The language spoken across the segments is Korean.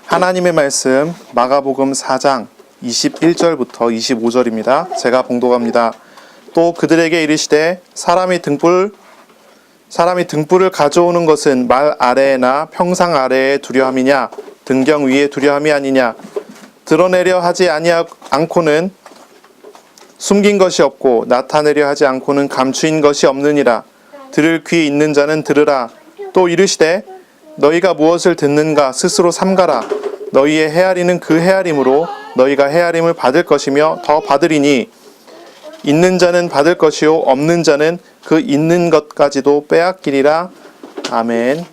하나님의 말씀 마가복음 4장 21절부터 25절입니다. 제가 봉독합니다. 또 그들에게 이르시되 사람이 등불을 가져오는 것은 말 아래나 평상 아래에 두려함이냐 등경 위에 두려함이 아니냐. 드러내려 하지 않고는 숨긴 것이 없고 나타내려 하지 않고는 감추인 것이 없느니라. 들을 귀 있는 자는 들으라. 또 이르시되 너희가 무엇을 듣는가 스스로 삼가라. 너희의 헤아리는 그 헤아림으로 너희가 헤아림을 받을 것이며 더 받으리니 있는 자는 받을 것이요 없는 자는 그 있는 것까지도 빼앗기리라. 아멘.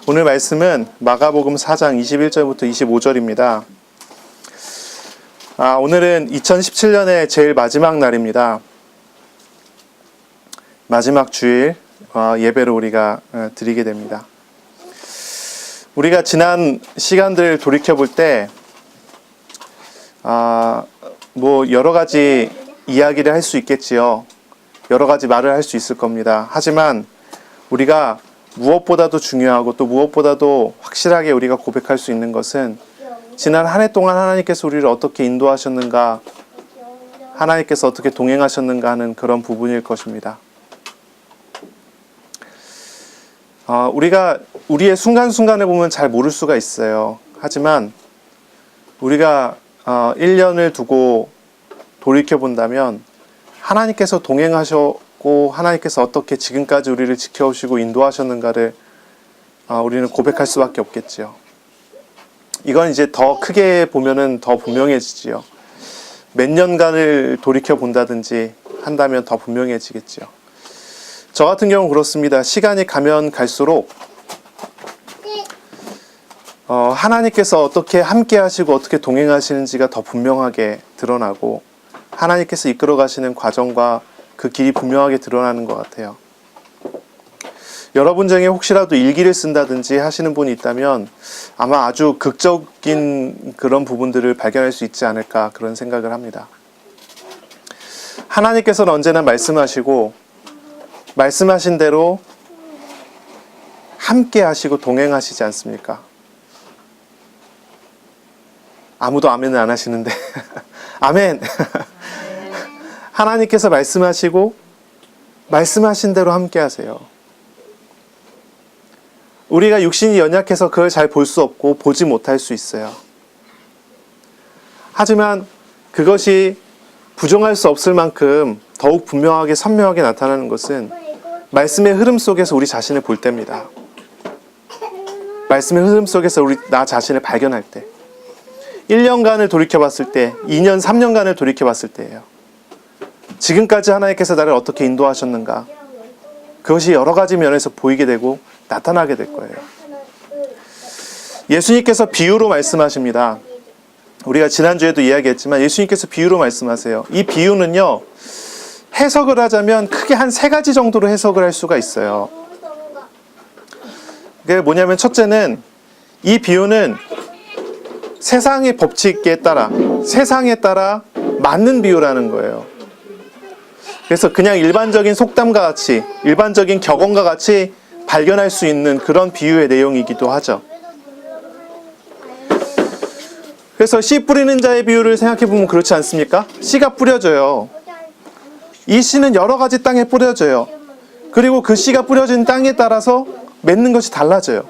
오늘 말씀은 마가복음 4장 21절부터 25절입니다. 오늘은 2017년의 제일 마지막 날입니다. 마지막 주일 예배를 우리가 드리게 됩니다. 우리가 지난 시간들 돌이켜볼 때 여러 가지 이야기를 할 수 있겠지요. 여러 가지 말을 할 수 있을 겁니다. 하지만 우리가 무엇보다도 중요하고 또 무엇보다도 확실하게 우리가 고백할 수 있는 것은 지난 한 해 동안 하나님께서 우리를 어떻게 인도하셨는가, 하나님께서 어떻게 동행하셨는가 하는 그런 부분일 것입니다. 우리가 우리의 순간순간을 보면 잘 모를 수가 있어요. 하지만 우리가 1년을 두고 돌이켜본다면 하나님께서 동행하셨고 하나님께서 어떻게 지금까지 우리를 지켜오시고 인도하셨는가를 우리는 고백할 수밖에 없겠지요. 이건 이제 더 크게 보면은 더 분명해지지요. 몇 년간을 돌이켜본다든지 한다면 더 분명해지겠지요. 저 같은 경우는 그렇습니다. 시간이 가면 갈수록 하나님께서 어떻게 함께 하시고 어떻게 동행하시는지가 더 분명하게 드러나고 하나님께서 이끌어 가시는 과정과 그 길이 분명하게 드러나는 것 같아요. 여러분 중에 혹시라도 일기를 쓴다든지 하시는 분이 있다면 아마 아주 극적인 그런 부분들을 발견할 수 있지 않을까 그런 생각을 합니다. 하나님께서는 언제나 말씀하시고 말씀하신 대로 함께 하시고 동행하시지 않습니까? 아무도 아멘을 안 하시는데 아멘. 하나님께서 말씀하시고 말씀하신 대로 함께 하세요. 우리가 육신이 연약해서 그걸 잘 볼 수 없고 보지 못할 수 있어요. 하지만 그것이 부정할 수 없을 만큼 더욱 분명하게 선명하게 나타나는 것은 말씀의 흐름 속에서 우리 자신을 볼 때입니다. 말씀의 흐름 속에서 나 자신을 발견할 때 1년간을 돌이켜봤을 때 2년, 3년간을 돌이켜봤을 때예요. 지금까지 하나님께서 나를 어떻게 인도하셨는가 그것이 여러 가지 면에서 보이게 되고 나타나게 될 거예요. 예수님께서 비유로 말씀하십니다. 우리가 지난주에도 이야기했지만 예수님께서 비유로 말씀하세요. 이 비유는요, 해석을 하자면 크게 한 3가지 정도로 해석을 할 수가 있어요. 그게 뭐냐면 첫째는 이 비유는 세상의 법칙에 따라 세상에 따라 맞는 비유라는 거예요. 그래서 그냥 일반적인 속담과 같이 일반적인 격언과 같이 발견할 수 있는 그런 비유의 내용이기도 하죠. 그래서 씨 뿌리는 자의 비유를 생각해보면 그렇지 않습니까? 씨가 뿌려져요. 이 씨는 여러 가지 땅에 뿌려져요. 그리고 그 씨가 뿌려진 땅에 따라서 맺는 것이 달라져요.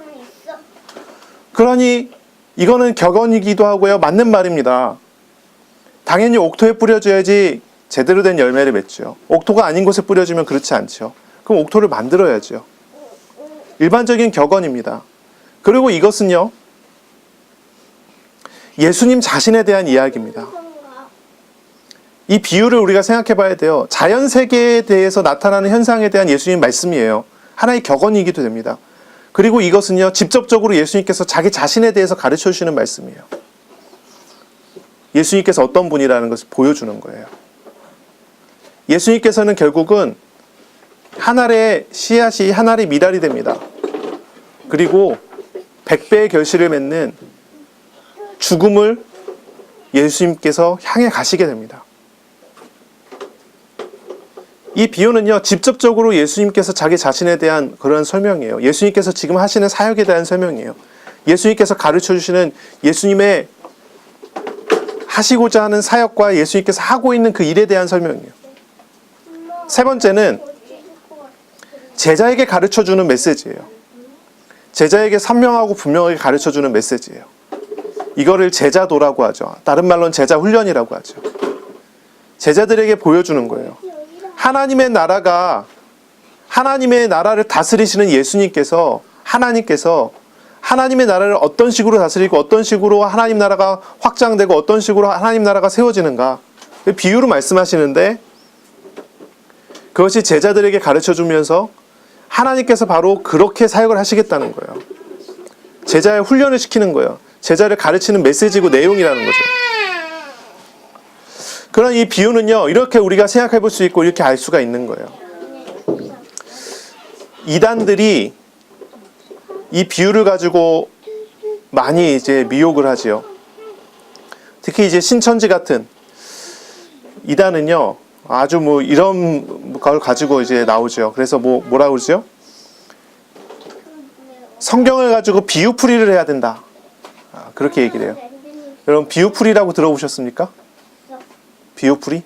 그러니 이거는 격언이기도 하고요. 맞는 말입니다. 당연히 옥토에 뿌려줘야지 제대로 된 열매를 맺죠. 옥토가 아닌 곳에 뿌려주면 그렇지 않죠. 그럼 옥토를 만들어야죠. 일반적인 격언입니다. 그리고 이것은요, 예수님 자신에 대한 이야기입니다. 이 비유를 우리가 생각해 봐야 돼요. 자연 세계에 대해서 나타나는 현상에 대한 예수님 말씀이에요. 하나의 격언이기도 됩니다. 그리고 이것은요, 직접적으로 예수님께서 자기 자신에 대해서 가르쳐 주시는 말씀이에요. 예수님께서 어떤 분이라는 것을 보여주는 거예요. 예수님께서는 결국은 한 알의 씨앗이 한 알의 미랄이 됩니다. 그리고 100배의 결실을 맺는 죽음을 예수님께서 향해 가시게 됩니다. 이 비유는요, 직접적으로 예수님께서 자기 자신에 대한 그런 설명이에요. 예수님께서 지금 하시는 사역에 대한 설명이에요. 예수님께서 가르쳐 주시는 예수님의 하시고자 하는 사역과 예수님께서 하고 있는 그 일에 대한 설명이에요. 세 번째는 제자에게 가르쳐 주는 메시지예요. 제자에게 선명하고 분명하게 가르쳐 주는 메시지예요. 이거를 제자도라고 하죠. 다른 말로는 제자 훈련이라고 하죠. 제자들에게 보여주는 거예요. 하나님의 나라를 다스리시는 예수님께서 하나님의 나라를 어떤 식으로 다스리고 어떤 식으로 하나님 나라가 확장되고 어떤 식으로 하나님 나라가 세워지는가 비유로 말씀하시는데, 그것이 제자들에게 가르쳐주면서 하나님께서 바로 그렇게 사역을 하시겠다는 거예요. 제자의 훈련을 시키는 거예요. 제자를 가르치는 메시지고 내용이라는 거죠. 그런 이 비유는요, 이렇게 우리가 생각해 볼 수 있고 이렇게 알 수가 있는 거예요. 이단들이 이 비유를 가지고 많이 이제 미혹을 하지요. 특히 이제 신천지 같은 이단은요, 아주 뭐 이런 걸 가지고 이제 나오죠. 그래서 뭐라 그러죠? 성경을 가지고 비유풀이를 해야 된다. 그렇게 얘기를 해요. 여러분, 비유풀이라고 들어보셨습니까? 비유풀이?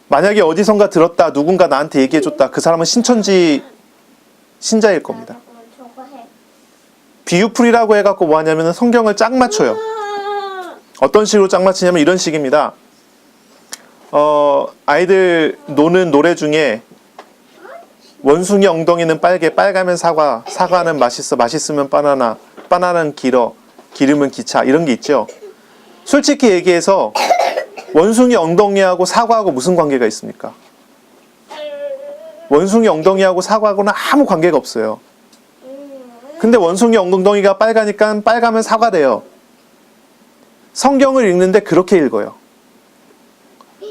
만약에 어디선가 들었다, 누군가 나한테 얘기해줬다, 그 사람은 신천지 신자일 겁니다. 비유풀이라고 해갖고 뭐 하냐면 성경을 짝 맞춰요. 어떤 식으로 짝 맞추냐면 이런 식입니다. 아이들 노는 노래 중에 원숭이 엉덩이는 빨개, 빨가면 사과, 사과는 맛있어, 맛있으면 바나나, 바나나는 길어, 기름은 기차, 이런 게 있죠. 솔직히 얘기해서 원숭이 엉덩이하고 사과하고 무슨 관계가 있습니까? 원숭이 엉덩이하고 사과하고는 아무 관계가 없어요. 근데 원숭이 엉덩이가 빨가니까 빨가면 사과래요. 성경을 읽는데 그렇게 읽어요.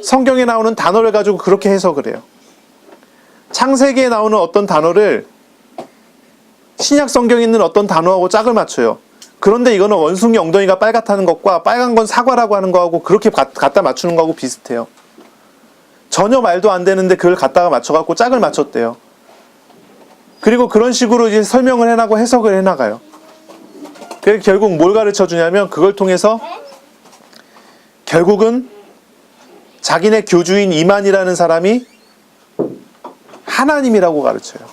성경에 나오는 단어를 가지고 그렇게 해석을 해요. 창세기에 나오는 어떤 단어를 신약 성경에 있는 어떤 단어하고 짝을 맞춰요. 그런데 이거는 원숭이 엉덩이가 빨갛다는 것과 빨간 건 사과라고 하는 거하고 그렇게 갖다 맞추는 거하고 비슷해요. 전혀 말도 안 되는데 그걸 갖다가 맞춰갖고 짝을 맞췄대요. 그리고 그런 식으로 이제 설명을 해나가고 해석을 해나가요. 그래서 결국 뭘 가르쳐 주냐면 그걸 통해서 결국은 자기네 교주인 이만이라는 사람이 하나님이라고 가르쳐요.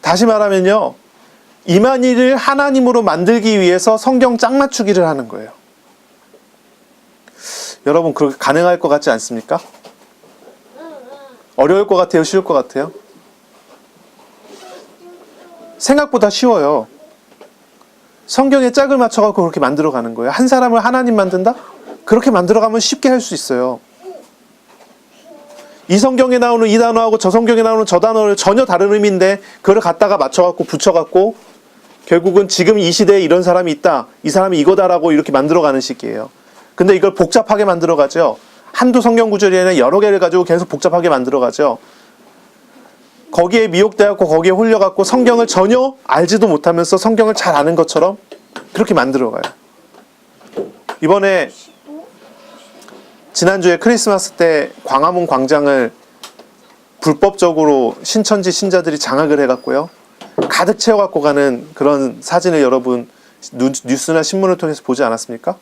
다시 말하면요, 이만희를 하나님으로 만들기 위해서 성경 짝 맞추기를 하는 거예요. 여러분, 그렇게 가능할 것 같지 않습니까? 어려울 것 같아요? 쉬울 것 같아요? 생각보다 쉬워요. 성경에 짝을 맞춰갖고 그렇게 만들어가는 거예요. 한 사람을 하나님 만든다? 그렇게 만들어가면 쉽게 할 수 있어요. 이 성경에 나오는 이 단어하고 저 성경에 나오는 저 단어를 전혀 다른 의미인데 그걸 갖다가 맞춰갖고 붙여갖고 결국은 지금 이 시대에 이런 사람이 있다, 이 사람이 이거다라고 이렇게 만들어가는 식이에요. 근데 이걸 복잡하게 만들어가죠. 한두 성경 구절이 아니라 여러 개를 가지고 계속 복잡하게 만들어가죠. 거기에 미혹되었고 거기에 홀려갖고 성경을 전혀 알지도 못하면서 성경을 잘 아는 것처럼 그렇게 만들어가요. 이번에 지난주에 크리스마스 때 광화문 광장을 불법적으로 신천지 신자들이 장악을 해갖고요, 가득 채워갖고 가는 그런 사진을 여러분 뉴스나 신문을 통해서 보지 않았습니까?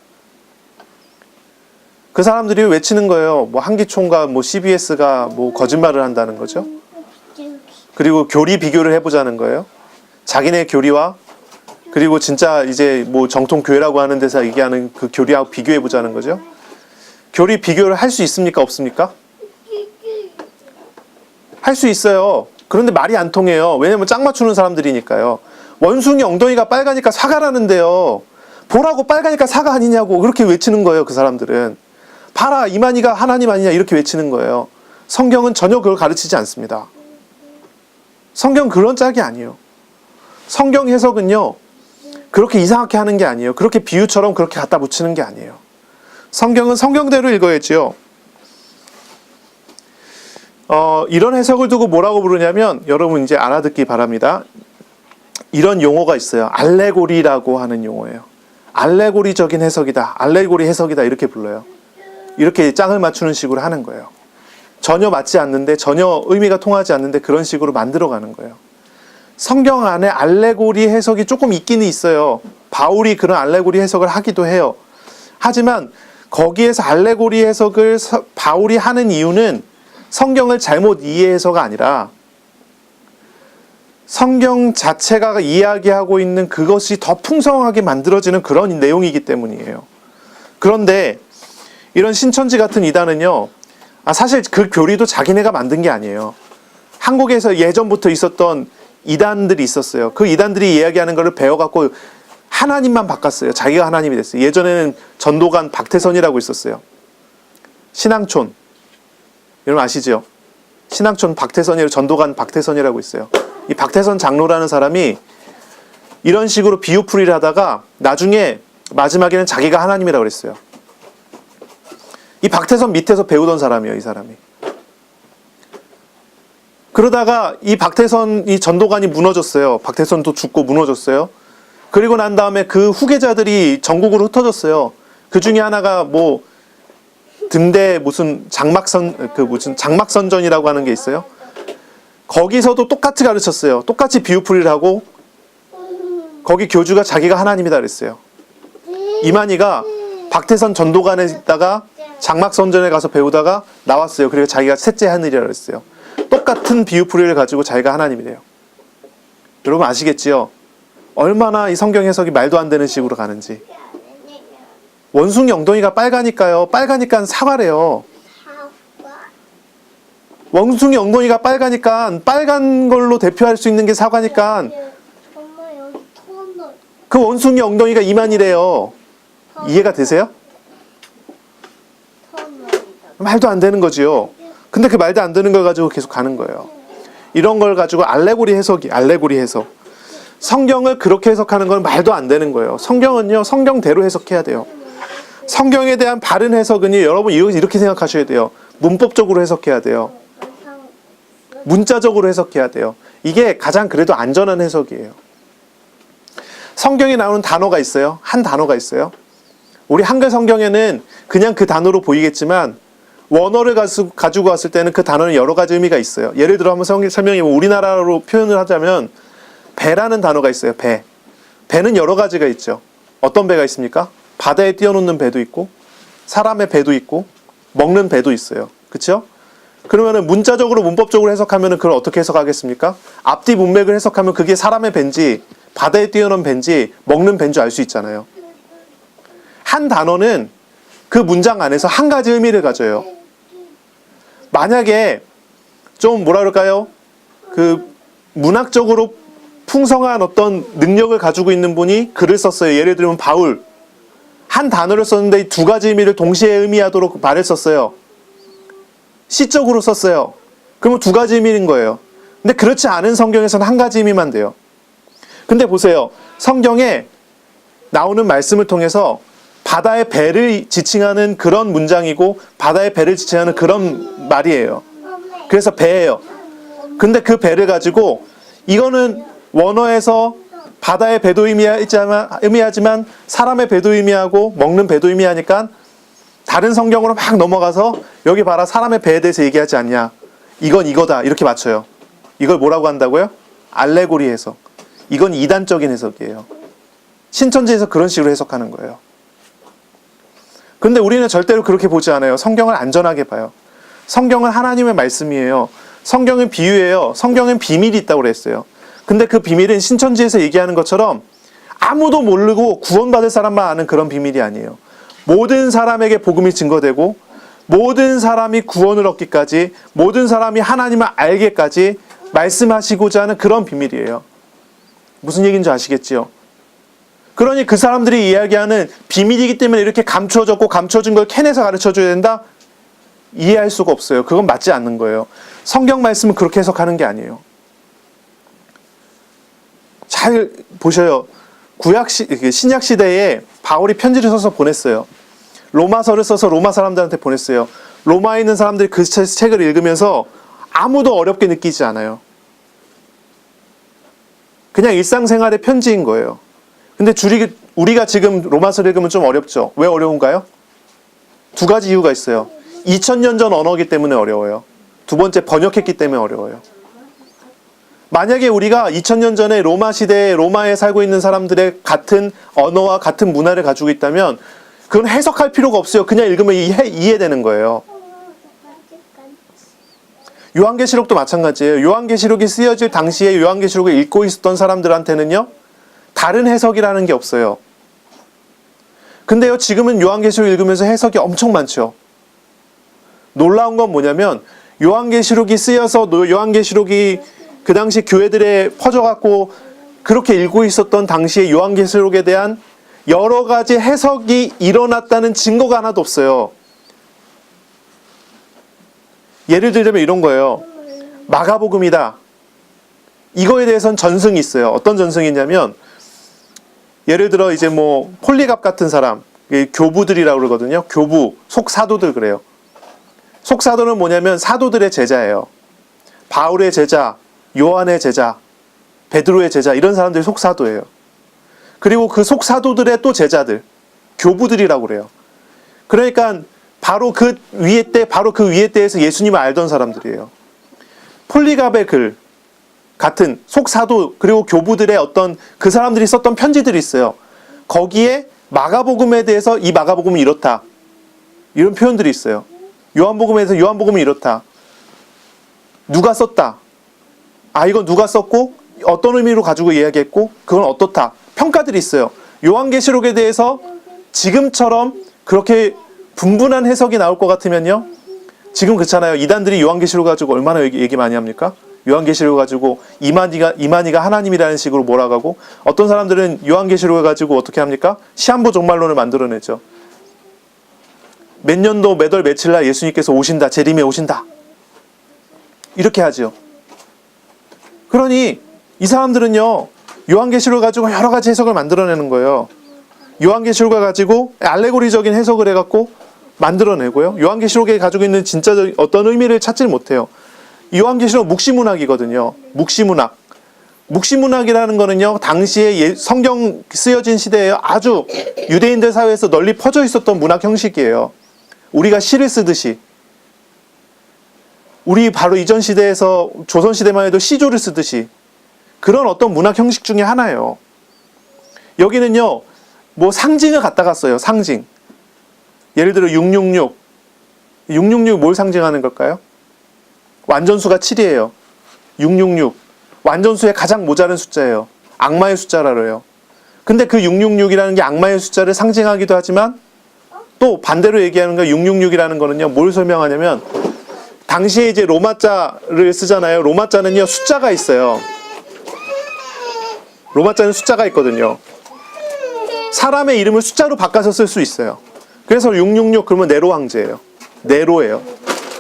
그 사람들이 외치는 거예요. 뭐 한기총과 뭐 CBS가 뭐 거짓말을 한다는 거죠. 그리고 교리 비교를 해보자는 거예요. 자기네 교리와 그리고 진짜 이제 뭐 정통 교회라고 하는 데서 얘기하는 그 교리하고 비교해보자는 거죠. 교리 비교를 할 수 있습니까? 없습니까? 할 수 있어요. 그런데 말이 안 통해요. 왜냐면 짝 맞추는 사람들이니까요. 원숭이 엉덩이가 빨가니까 사과라는데요, 보라고 빨가니까 사과 아니냐고 그렇게 외치는 거예요. 그 사람들은 봐라, 이만희가 하나님 아니냐 이렇게 외치는 거예요. 성경은 전혀 그걸 가르치지 않습니다. 성경 그런 짝이 아니에요. 성경 해석은요, 그렇게 이상하게 하는 게 아니에요. 그렇게 비유처럼 그렇게 갖다 붙이는 게 아니에요. 성경은 성경대로 읽어야지요. 이런 해석을 두고 뭐라고 부르냐면, 여러분 이제 알아듣기 바랍니다. 이런 용어가 있어요. 알레고리라고 하는 용어예요. 알레고리적인 해석이다, 알레고리 해석이다 이렇게 불러요. 이렇게 짝을 맞추는 식으로 하는 거예요. 전혀 맞지 않는데, 전혀 의미가 통하지 않는데 그런 식으로 만들어가는 거예요. 성경 안에 알레고리 해석이 조금 있기는 있어요. 바울이 그런 알레고리 해석을 하기도 해요. 하지만 거기에서 알레고리 해석을 바울이 하는 이유는 성경을 잘못 이해해서가 아니라 성경 자체가 이야기하고 있는 그것이 더 풍성하게 만들어지는 그런 내용이기 때문이에요. 그런데 이런 신천지 같은 이단은요, 사실 그 교리도 자기네가 만든 게 아니에요. 한국에서 예전부터 있었던 이단들이 있었어요. 그 이단들이 이야기하는 거를 배워갖고 하나님만 바꿨어요. 자기가 하나님이 됐어요. 예전에는 전도관 박태선이라고 있었어요. 신앙촌. 여러분 아시죠? 신앙촌 박태선이라고, 전도관 박태선이라고 있어요. 이 박태선 장로라는 사람이 이런 식으로 비유풀이를 하다가 나중에 마지막에는 자기가 하나님이라고 그랬어요. 이 박태선 밑에서 배우던 사람이에요, 이 사람이. 그러다가 이 박태선, 이 전도관이 무너졌어요. 박태선도 죽고 무너졌어요. 그리고 난 다음에 그 후계자들이 전국으로 흩어졌어요. 그 중에 하나가 뭐 등대 무슨 장막선전이라고 하는 게 있어요. 거기서도 똑같이 가르쳤어요. 똑같이 비유풀이를 하고 거기 교주가 자기가 하나님이다 그랬어요. 이만희가 박태선 전도관에 있다가 장막선전에 가서 배우다가 나왔어요. 그리고 자기가 셋째 하늘이라 그랬어요. 똑같은 비유풀이를 가지고 자기가 하나님이래요. 여러분 아시겠지요? 얼마나 이 성경 해석이 말도 안 되는 식으로 가는지. 원숭이 엉덩이가 빨가니까요. 빨가니까 사과래요. 원숭이 엉덩이가 빨가니까 빨간 걸로 대표할 수 있는 게 사과니까 그 원숭이 엉덩이가 이만이래요. 이해가 되세요? 말도 안 되는 거지요. 근데 그 말도 안 되는 걸 가지고 계속 가는 거예요. 이런 걸 가지고 알레고리 해석. 성경을 그렇게 해석하는 건 말도 안 되는 거예요. 성경은요, 성경대로 해석해야 돼요. 성경에 대한 바른 해석은요, 여러분 이렇게 생각하셔야 돼요. 문법적으로 해석해야 돼요. 문자적으로 해석해야 돼요. 이게 가장 그래도 안전한 해석이에요. 성경에 나오는 단어가 있어요. 한 단어가 있어요. 우리 한글 성경에는 그냥 그 단어로 보이겠지만 원어를 가지고 왔을 때는 그 단어는 여러 가지 의미가 있어요. 예를 들어 한번 설명해보면 우리나라로 표현을 하자면 배라는 단어가 있어요. 배. 배는 여러 가지가 있죠. 어떤 배가 있습니까? 바다에 띄워놓는 배도 있고 사람의 배도 있고 먹는 배도 있어요. 그렇죠? 그러면은 문자적으로 문법적으로 해석하면은 그걸 어떻게 해석하겠습니까? 앞뒤 문맥을 해석하면 그게 사람의 배인지 바다에 띄워놓은 배인지 먹는 배인 줄 알 수 있잖아요. 한 단어는 그 문장 안에서 한 가지 의미를 가져요. 만약에 좀 뭐라 그럴까요? 그 문학적으로 풍성한 어떤 능력을 가지고 있는 분이 글을 썼어요. 예를 들면 바울. 한 단어를 썼는데 두 가지 의미를 동시에 의미하도록 말을 썼어요. 시적으로 썼어요. 그러면 두 가지 의미인 거예요. 근데 그렇지 않은 성경에서는 한 가지 의미만 돼요. 근데 보세요. 성경에 나오는 말씀을 통해서 바다의 배를 지칭하는 그런 문장이고 바다의 배를 지칭하는 그런 말이에요. 그래서 배예요. 근데 그 배를 가지고 이거는 원어에서 바다의 배도 의미하지만 사람의 배도 의미하고 먹는 배도 의미하니까 다른 성경으로 막 넘어가서 여기 봐라 사람의 배에 대해서 얘기하지 않냐. 이건 이거다 이렇게 맞춰요. 이걸 뭐라고 한다고요? 알레고리 해석. 이건 이단적인 해석이에요. 신천지에서 그런 식으로 해석하는 거예요. 근데 우리는 절대로 그렇게 보지 않아요. 성경을 안전하게 봐요. 성경은 하나님의 말씀이에요. 성경은 비유예요. 성경은 비밀이 있다고 그랬어요. 근데 그 비밀은 신천지에서 얘기하는 것처럼 아무도 모르고 구원받을 사람만 아는 그런 비밀이 아니에요. 모든 사람에게 복음이 증거되고 모든 사람이 구원을 얻기까지 모든 사람이 하나님을 알기까지 말씀하시고자 하는 그런 비밀이에요. 무슨 얘기인지 아시겠지요? 그러니 그 사람들이 이야기하는 비밀이기 때문에 이렇게 감춰졌고 감춰진 걸 캐내서 가르쳐줘야 된다? 이해할 수가 없어요. 그건 맞지 않는 거예요. 성경 말씀은 그렇게 해석하는 게 아니에요. 잘 보셔요. 신약 시대에 바울이 편지를 써서 보냈어요. 로마서를 써서 로마 사람들한테 보냈어요. 로마에 있는 사람들이 그 책을 읽으면서 아무도 어렵게 느끼지 않아요. 그냥 일상생활의 편지인 거예요. 근데 우리가 지금 로마서를 읽으면 좀 어렵죠. 왜 어려운가요? 두 가지 이유가 있어요. 2000년 전 언어이기 때문에 어려워요. 두 번째 번역했기 때문에 어려워요. 만약에 우리가 2000년 전에 로마 시대에 로마에 살고 있는 사람들의 같은 언어와 같은 문화를 가지고 있다면 그건 해석할 필요가 없어요. 그냥 읽으면 이해되는 거예요. 요한계시록도 마찬가지예요. 요한계시록이 쓰여질 당시에 요한계시록을 읽고 있었던 사람들한테는요, 다른 해석이라는 게 없어요. 근데요, 지금은 요한계시록 읽으면서 해석이 엄청 많죠. 놀라운 건 뭐냐면 요한계시록이 쓰여서 요한계시록이 그 당시 교회들에 퍼져갖고 그렇게 읽고 있었던 당시에 요한계시록에 대한 여러 가지 해석이 일어났다는 증거가 하나도 없어요. 예를 들자면 이런 거예요. 마가복음이다. 이거에 대해서는 전승이 있어요. 어떤 전승이 있냐면, 예를 들어 이제 뭐 폴리갑 같은 사람, 교부들이라고 그러거든요. 교부, 속사도들 그래요. 속사도는 뭐냐면 사도들의 제자예요. 바울의 제자, 요한의 제자, 베드로의 제자, 이런 사람들이 속사도예요. 그리고 그 속사도들의 또 제자들, 교부들이라고 그래요. 그러니까 바로 그 위에 때에서 예수님을 알던 사람들이에요. 폴리갑의 글 같은 속사도 그리고 교부들의 어떤 그 사람들이 썼던 편지들이 있어요. 거기에 마가복음에 대해서 이 마가복음은 이렇다, 이런 표현들이 있어요. 요한복음에 대해서 요한복음은 이렇다, 누가 썼다, 이건 누가 썼고 어떤 의미로 가지고 이야기했고 그건 어떻다, 평가들이 있어요. 요한계시록에 대해서 지금처럼 그렇게 분분한 해석이 나올 것 같으면요, 지금 그렇잖아요. 이단들이 요한계시록 가지고 얼마나 얘기 많이 합니까? 요한계시록 가지고 이만희가 하나님이라는 식으로 몰아가고, 어떤 사람들은 요한계시록을 가지고 어떻게 합니까? 시한부 종말론을 만들어내죠. 몇 년도 몇 월 며칠 날 예수님께서 오신다, 재림에 오신다, 이렇게 하죠. 그러니 이 사람들은요, 요한계시록을 가지고 여러 가지 해석을 만들어내는 거예요. 요한계시록을 가지고 알레고리적인 해석을 해갖고 만들어내고요, 요한계시록에 가지고 있는 진짜 어떤 의미를 찾질 못해요. 요한계시록 묵시문학이거든요. 묵시문학이라는 거는요, 당시에 성경 쓰여진 시대에 아주 유대인들 사회에서 널리 퍼져 있었던 문학 형식이에요. 우리가 시를 쓰듯이, 우리 바로 이전 시대에서 조선 시대만 해도 시조를 쓰듯이 그런 어떤 문학 형식 중에 하나예요. 여기는요, 뭐 상징을 갖다가 써요. 상징. 예를 들어 666 뭘 상징하는 걸까요? 완전수가 7이에요. 666 완전수의 가장 모자른 숫자예요. 악마의 숫자라고 해요. 근데 그 666이라는 게 악마의 숫자를 상징하기도 하지만, 또 반대로 얘기하는 거 666이라는 거는요, 뭘 설명하냐면, 당시에 이제 로마자를 쓰잖아요. 로마자는요, 숫자가 있어요. 로마자는 숫자가 있거든요. 사람의 이름을 숫자로 바꿔서 쓸 수 있어요. 그래서 666 그러면 네로 황제예요. 네로예요.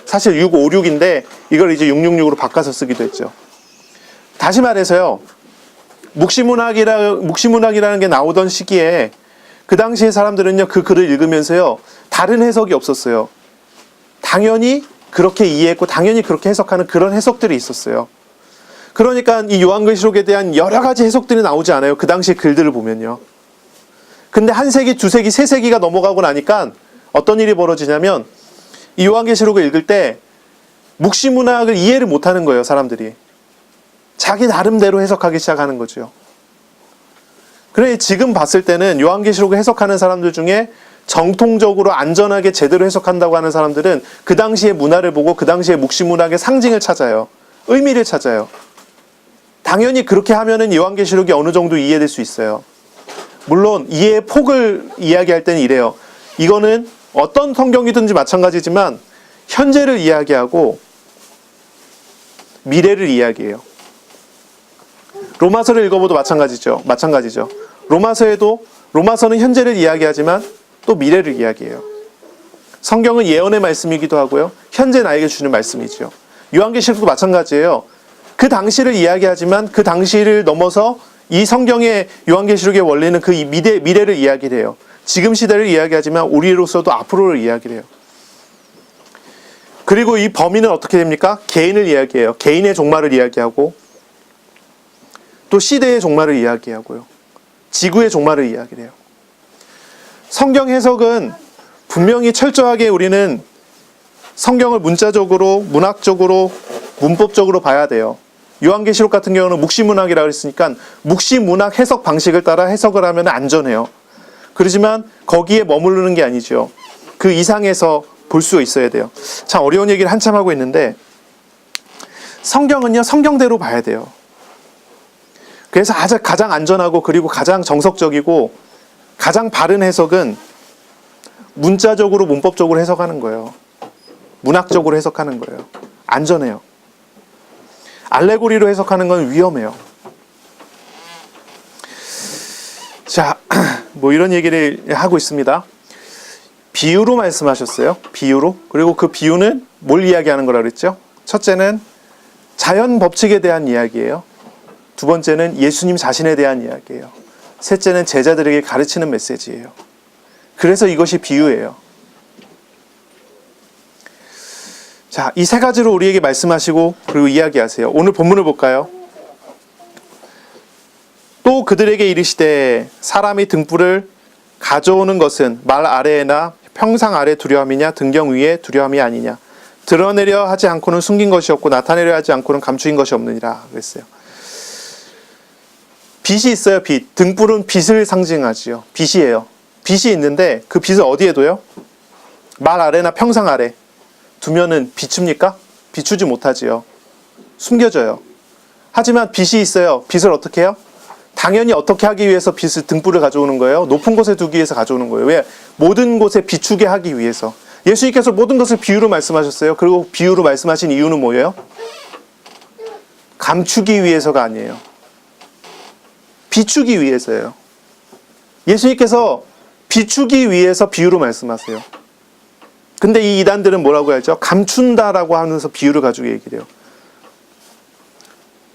사실 656인데 이걸 이제 666으로 바꿔서 쓰기도 했죠. 다시 말해서요, 묵시문학이라는 게 나오던 시기에 그 당시의 사람들은요, 그 글을 읽으면서요, 다른 해석이 없었어요. 당연히 그렇게 이해했고 당연히 그렇게 해석하는 그런 해석들이 있었어요. 그러니까 이 요한계시록에 대한 여러 가지 해석들이 나오지 않아요. 그 당시 글들을 보면요. 근데 한 세기, 두 세기, 세 세기가 넘어가고 나니까 어떤 일이 벌어지냐면, 이 요한계시록을 읽을 때 묵시문학을 이해를 못하는 거예요. 사람들이 자기 나름대로 해석하기 시작하는 거죠. 그래, 지금 봤을 때는 요한계시록을 해석하는 사람들 중에 정통적으로 안전하게 제대로 해석한다고 하는 사람들은 그 당시의 문화를 보고 그 당시의 묵시문학의 상징을 찾아요. 의미를 찾아요. 당연히 그렇게 하면은 요한계시록이 어느 정도 이해될 수 있어요. 물론 이해의 폭을 이야기할 때는 이래요. 이거는 어떤 성경이든지 마찬가지지만 현재를 이야기하고 미래를 이야기해요. 로마서를 읽어봐도 마찬가지죠. 로마서는 현재를 이야기하지만 또 미래를 이야기해요. 성경은 예언의 말씀이기도 하고요, 현재 나에게 주는 말씀이죠. 요한계시록도 마찬가지예요. 그 당시를 이야기하지만 그 당시를 넘어서 이 성경의 요한계시록의 원리는 그 미래를 이야기를 해요. 지금 시대를 이야기하지만 우리로서도 앞으로를 이야기를 해요. 그리고 이 범위는 어떻게 됩니까? 개인을 이야기해요. 개인의 종말을 이야기하고, 또 시대의 종말을 이야기하고요, 지구의 종말을 이야기를 해요. 성경 해석은 분명히 철저하게 우리는 성경을 문자적으로, 문학적으로, 문법적으로 봐야 돼요. 요한계시록 같은 경우는 묵시문학이라고 했으니까 묵시문학 해석 방식을 따라 해석을 하면 안전해요. 그렇지만 거기에 머무르는 게 아니죠. 그 이상에서 볼 수 있어야 돼요. 참 어려운 얘기를 한참 하고 있는데 성경은요, 성경대로 봐야 돼요. 그래서 가장 안전하고 그리고 가장 정석적이고 가장 바른 해석은 문자적으로 문법적으로 해석하는 거예요. 문학적으로 해석하는 거예요. 안전해요. 알레고리로 해석하는 건 위험해요. 자, 뭐 이런 얘기를 하고 있습니다. 비유로 말씀하셨어요. 비유로. 그리고 그 비유는 뭘 이야기하는 거라 그랬죠? 첫째는 자연 법칙에 대한 이야기예요. 두 번째는 예수님 자신에 대한 이야기예요. 셋째는 제자들에게 가르치는 메시지예요. 그래서 이것이 비유예요. 자, 이 세 가지로 우리에게 말씀하시고 그리고 이야기하세요. 오늘 본문을 볼까요? 또 그들에게 이르시되 사람이 등불을 가져오는 것은 말 아래에나 평상 아래 두려움이냐 등경 위에 두려움이 아니냐. 드러내려 하지 않고는 숨긴 것이 없고 나타내려 하지 않고는 감추인 것이 없느니라 그랬어요. 빛이 있어요. 빛. 등불은 빛을 상징하지요. 빛이에요. 빛이 있는데 그 빛을 어디에 둬요? 말 아래나 평상 아래 두면은 비춥니까? 비추지 못하지요. 숨겨져요. 하지만 빛이 있어요. 빛을 어떻게 해요? 당연히 어떻게 하기 위해서 빛을 등불을 가져오는 거예요? 높은 곳에 두기 위해서 가져오는 거예요. 왜? 모든 곳에 비추게 하기 위해서. 예수님께서 모든 것을 비유로 말씀하셨어요. 그리고 비유로 말씀하신 이유는 뭐예요? 감추기 위해서가 아니에요. 비추기 위해서예요. 예수님께서 비추기 위해서 비유로 말씀하세요. 근데 이 이단들은 뭐라고 하죠? 감춘다라고 하면서 비유를 가지고 얘기를 해요.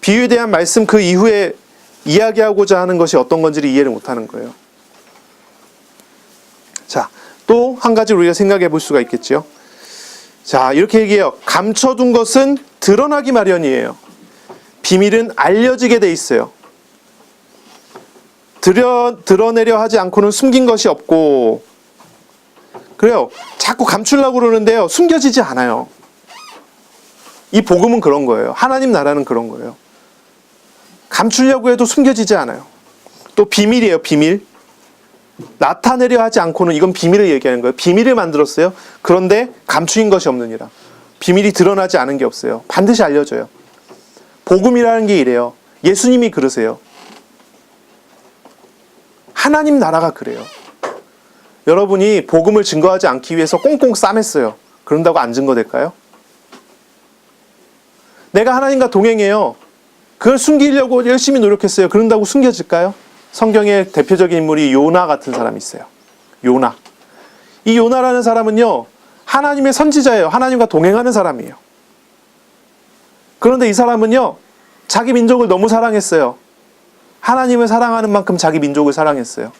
비유에 대한 말씀 그 이후에 이야기하고자 하는 것이 어떤 건지를 이해를 못하는 거예요. 자, 또 한 가지 우리가 생각해 볼 수가 있겠죠. 자, 이렇게 얘기해요. 감춰둔 것은 드러나기 마련이에요. 비밀은 알려지게 돼 있어요. 드러내려 하지 않고는 숨긴 것이 없고, 그래요. 자꾸 감추려고 그러는데요. 숨겨지지 않아요. 이 복음은 그런 거예요. 하나님 나라는 그런 거예요. 감추려고 해도 숨겨지지 않아요. 또 비밀이에요. 비밀. 나타내려 하지 않고는 이건 비밀을 얘기하는 거예요. 비밀을 만들었어요. 그런데 감추인 것이 없느니라. 비밀이 드러나지 않은 게 없어요. 반드시 알려져요. 복음이라는 게 이래요. 예수님이 그러세요. 하나님 나라가 그래요. 여러분이 복음을 증거하지 않기 위해서 꽁꽁 싸맸어요. 그런다고 안 증거될까요? 내가 하나님과 동행해요. 그걸 숨기려고 열심히 노력했어요. 그런다고 숨겨질까요? 성경의 대표적인 인물이 요나 같은 사람이 있어요. 요나. 이 요나라는 사람은요, 하나님의 선지자예요. 하나님과 동행하는 사람이에요. 그런데 이 사람은요, 자기 민족을 너무 사랑했어요. 하나님을 사랑하는 만큼 자기 민족을 사랑했어요.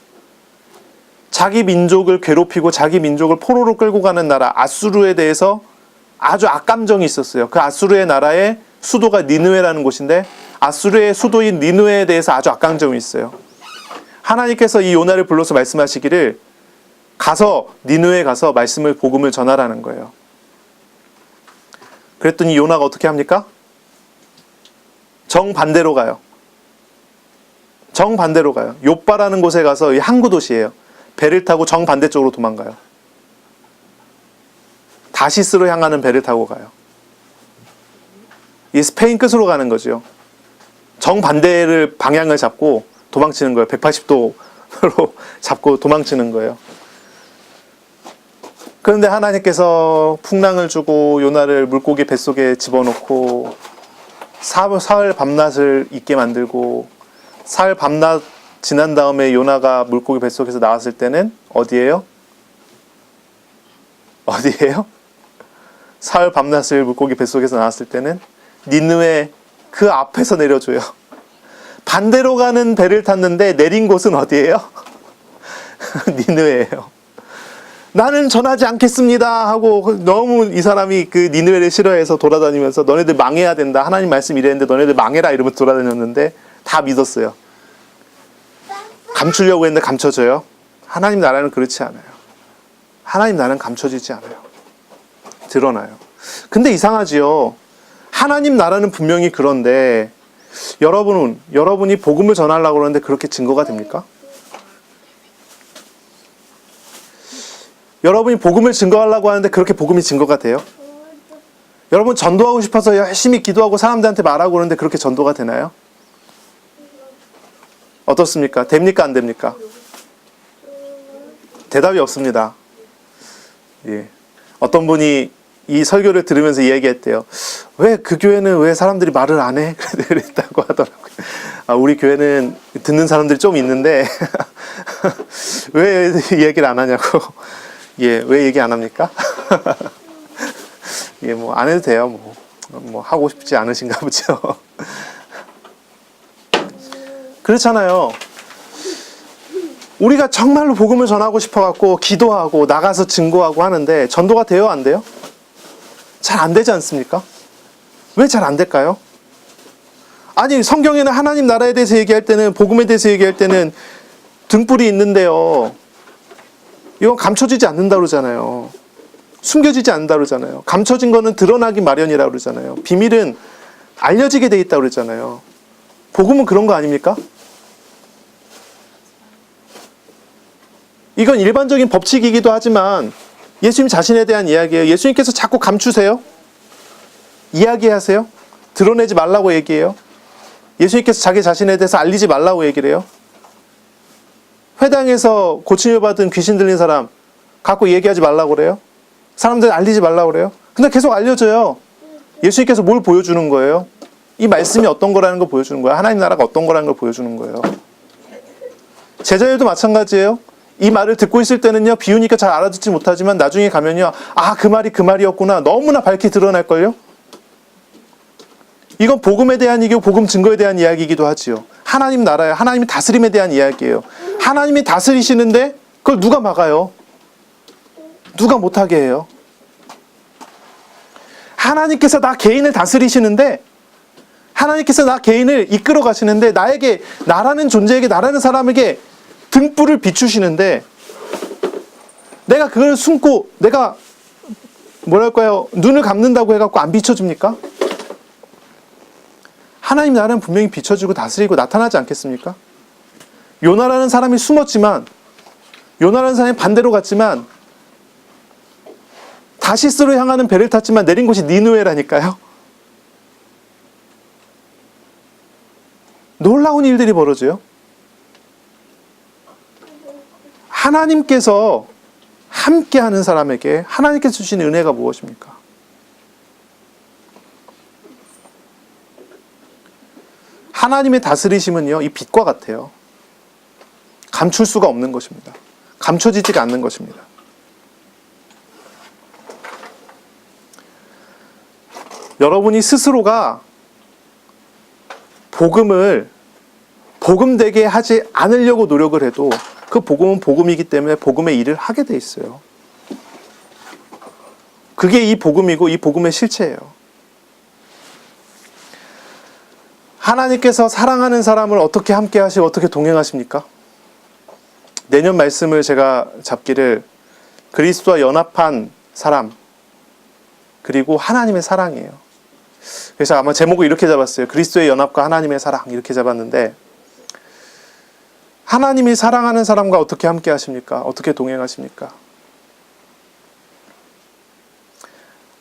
자기 민족을 괴롭히고 자기 민족을 포로로 끌고 가는 나라 아수르에 대해서 아주 악감정이 있었어요. 그 아수르의 나라의 수도가 니느웨라는 곳인데 아수르의 수도인 니느웨에 대해서 아주 악감정이 있어요. 하나님께서 이 요나를 불러서 말씀하시기를 가서 니느웨에 가서 말씀을 복음을 전하라는 거예요. 그랬더니 요나가 어떻게 합니까? 정반대로 가요. 정반대로 가요. 욥바라는 곳에 가서 이 항구 도시예요. 배를 타고 정반대쪽으로 도망가요. 다시스로 향하는 배를 타고 가요. 이 스페인 끝으로 가는 거죠. 정반대를 방향을 잡고 도망치는 거예요. 180도로 잡고 도망치는 거예요. 그런데 하나님께서 풍랑을 주고 요나를 물고기 뱃속에 집어넣고 사흘 밤낮을 있게 만들고 사흘 밤낮 지난 다음에 요나가 물고기 뱃속에서 나왔을 때는 어디예요? 어디예요? 사흘 밤낮을 물고기 뱃속에서 나왔을 때는 니느웨 그 앞에서 내려줘요. 반대로 가는 배를 탔는데 내린 곳은 어디예요? 니느웨예요. 나는 전하지 않겠습니다 하고 너무 이 사람이 그 니느웨를 싫어해서 돌아다니면서 너네들 망해야 된다. 하나님 말씀 이랬는데 너네들 망해라 이러면서 돌아다녔는데 다 믿었어요. 감추려고 했는데 감춰져요? 하나님 나라는 그렇지 않아요. 하나님 나라는 감춰지지 않아요. 드러나요. 근데 이상하지요. 하나님 나라는 분명히 그런데 여러분이 복음을 전하려고 그러는데 그렇게 증거가 됩니까? 여러분이 복음을 증거하려고 하는데 그렇게 복음이 증거가 돼요? 여러분 전도하고 싶어서 열심히 기도하고 사람들한테 말하고 그러는데 그렇게 전도가 되나요? 어떻습니까? 됩니까? 안 됩니까? 대답이 없습니다. 예. 어떤 분이 이 설교를 들으면서 이야기했대요. 왜 그 교회는 왜 사람들이 말을 안 해? 그랬다고 하더라고요. 우리 교회는 듣는 사람들이 좀 있는데 왜 이야기를 안 하냐고. 예, 왜 얘기 안 합니까? 예, 뭐 안 해도 돼요. 뭐 하고 싶지 않으신가 보죠. 그렇잖아요. 우리가 정말로 복음을 전하고 싶어갖고 기도하고 나가서 증거하고 하는데 전도가 돼요? 안 돼요? 잘 안 되지 않습니까? 왜 잘 안 될까요? 아니 성경에는 하나님 나라에 대해서 얘기할 때는 복음에 대해서 얘기할 때는 등불이 있는데요. 이건 감춰지지 않는다 그러잖아요. 숨겨지지 않는다 그러잖아요. 감춰진 거는 드러나기 마련이라고 그러잖아요. 비밀은 알려지게 돼 있다고 그러잖아요. 복음은 그런 거 아닙니까? 이건 일반적인 법칙이기도 하지만 예수님 자신에 대한 이야기예요. 예수님께서 자꾸 감추세요. 이야기하세요. 드러내지 말라고 얘기해요. 예수님께서 자기 자신에 대해서 알리지 말라고 얘기를 해요. 회당에서 고침을 받은 귀신 들린 사람 갖고 얘기하지 말라고 그래요. 사람들 알리지 말라고 그래요. 근데 계속 알려져요. 예수님께서 뭘 보여주는 거예요? 이 말씀이 어떤 거라는 걸 보여주는 거예요. 하나님 나라가 어떤 거라는 걸 보여주는 거예요. 제자들도 마찬가지예요. 이 말을 듣고 있을 때는요, 비우니까 잘 알아듣지 못하지만 나중에 가면요, 그 말이 그 말이었구나. 너무나 밝게 드러날걸요? 이건 복음에 대한 얘기고 복음 증거에 대한 이야기이기도 하지요. 하나님 나라예요. 하나님의 다스림에 대한 이야기예요. 하나님이 다스리시는데 그걸 누가 막아요? 누가 못하게 해요? 하나님께서 나 개인을 다스리시는데 하나님께서 나 개인을 이끌어 가시는데 나에게, 나라는 존재에게, 나라는 사람에게 등불을 비추시는데 내가 그걸 숨고 내가 뭐랄까요, 눈을 감는다고 해갖고 안 비춰줍니까? 하나님 나라는 분명히 비춰주고 다스리고 나타나지 않겠습니까? 요나라는 사람이 숨었지만, 요나라는 사람이 반대로 갔지만 다시스로 향하는 배를 탔지만 내린 곳이 니느웨라니까요. 놀라운 일들이 벌어져요. 하나님께서 함께하는 사람에게 하나님께서 주신 은혜가 무엇입니까? 하나님의 다스리심은요, 이 빛과 같아요. 감출 수가 없는 것입니다. 감춰지지가 않는 것입니다. 여러분이 스스로가 복음을 복음되게 하지 않으려고 노력을 해도 그 복음은 복음이기 때문에 복음의 일을 하게 돼 있어요. 그게 이 복음이고 이 복음의 실체예요. 하나님께서 사랑하는 사람을 어떻게 함께 하시고 어떻게 동행하십니까? 내년 말씀을 제가 잡기를 그리스도와 연합한 사람, 그리고 하나님의 사랑이에요. 그래서 아마 제목을 이렇게 잡았어요. 그리스도의 연합과 하나님의 사랑, 이렇게 잡았는데, 하나님이 사랑하는 사람과 어떻게 함께 하십니까? 어떻게 동행하십니까?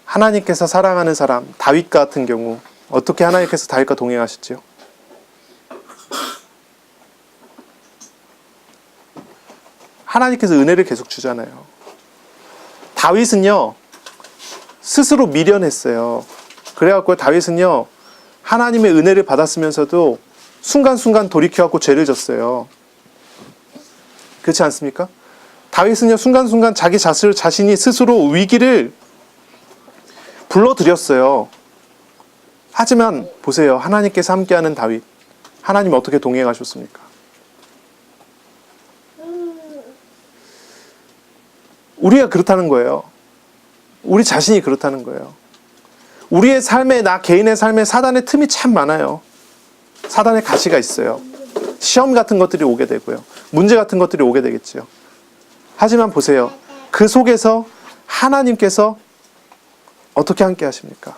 하나님께서 사랑하는 사람, 다윗 같은 경우 어떻게 하나님께서 다윗과 동행하셨죠? 하나님께서 은혜를 계속 주잖아요. 다윗은요, 스스로 미련했어요. 그래갖고 다윗은요, 하나님의 은혜를 받았으면서도 순간순간 돌이켜갖고 죄를 졌어요. 그렇지 않습니까? 다윗은요, 순간순간 자기 자신이 스스로 위기를 불러들였어요. 하지만 보세요. 하나님께서 함께하는 다윗, 하나님 어떻게 동행하셨습니까? 우리가 그렇다는 거예요. 우리 자신이 그렇다는 거예요. 우리의 삶에, 나 개인의 삶에 사단의 틈이 참 많아요. 사단의 가시가 있어요. 시험 같은 것들이 오게 되고요. 문제 같은 것들이 오게 되겠죠. 하지만 보세요. 그 속에서 하나님께서 어떻게 함께 하십니까?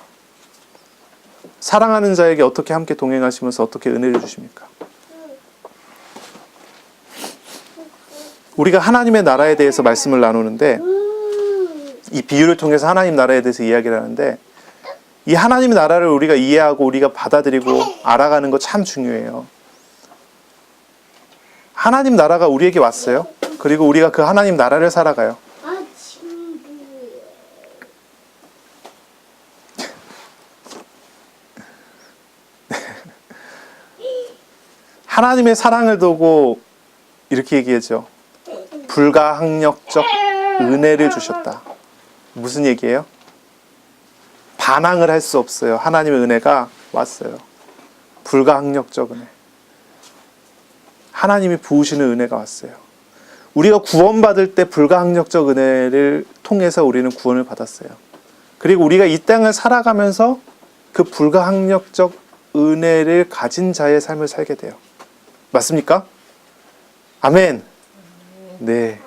사랑하는 자에게 어떻게 함께 동행하시면서 어떻게 은혜를 주십니까? 우리가 하나님의 나라에 대해서 말씀을 나누는데, 이 비유를 통해서 하나님 나라에 대해서 이야기를 하는데, 이 하나님의 나라를 우리가 이해하고 우리가 받아들이고 알아가는 거 참 중요해요. 하나님 나라가 우리에게 왔어요. 그리고 우리가 그 하나님 나라를 살아가요. 하나님의 사랑을 두고 이렇게 얘기하죠. 불가항력적 은혜를 주셨다. 무슨 얘기예요? 반항을 할 수 없어요. 하나님의 은혜가 왔어요. 불가항력적 은혜. 하나님이 부으시는 은혜가 왔어요. 우리가 구원받을 때 불가항력적 은혜를 통해서 우리는 구원을 받았어요. 그리고 우리가 이 땅을 살아가면서 그 불가항력적 은혜를 가진 자의 삶을 살게 돼요. 맞습니까? 아멘. 네.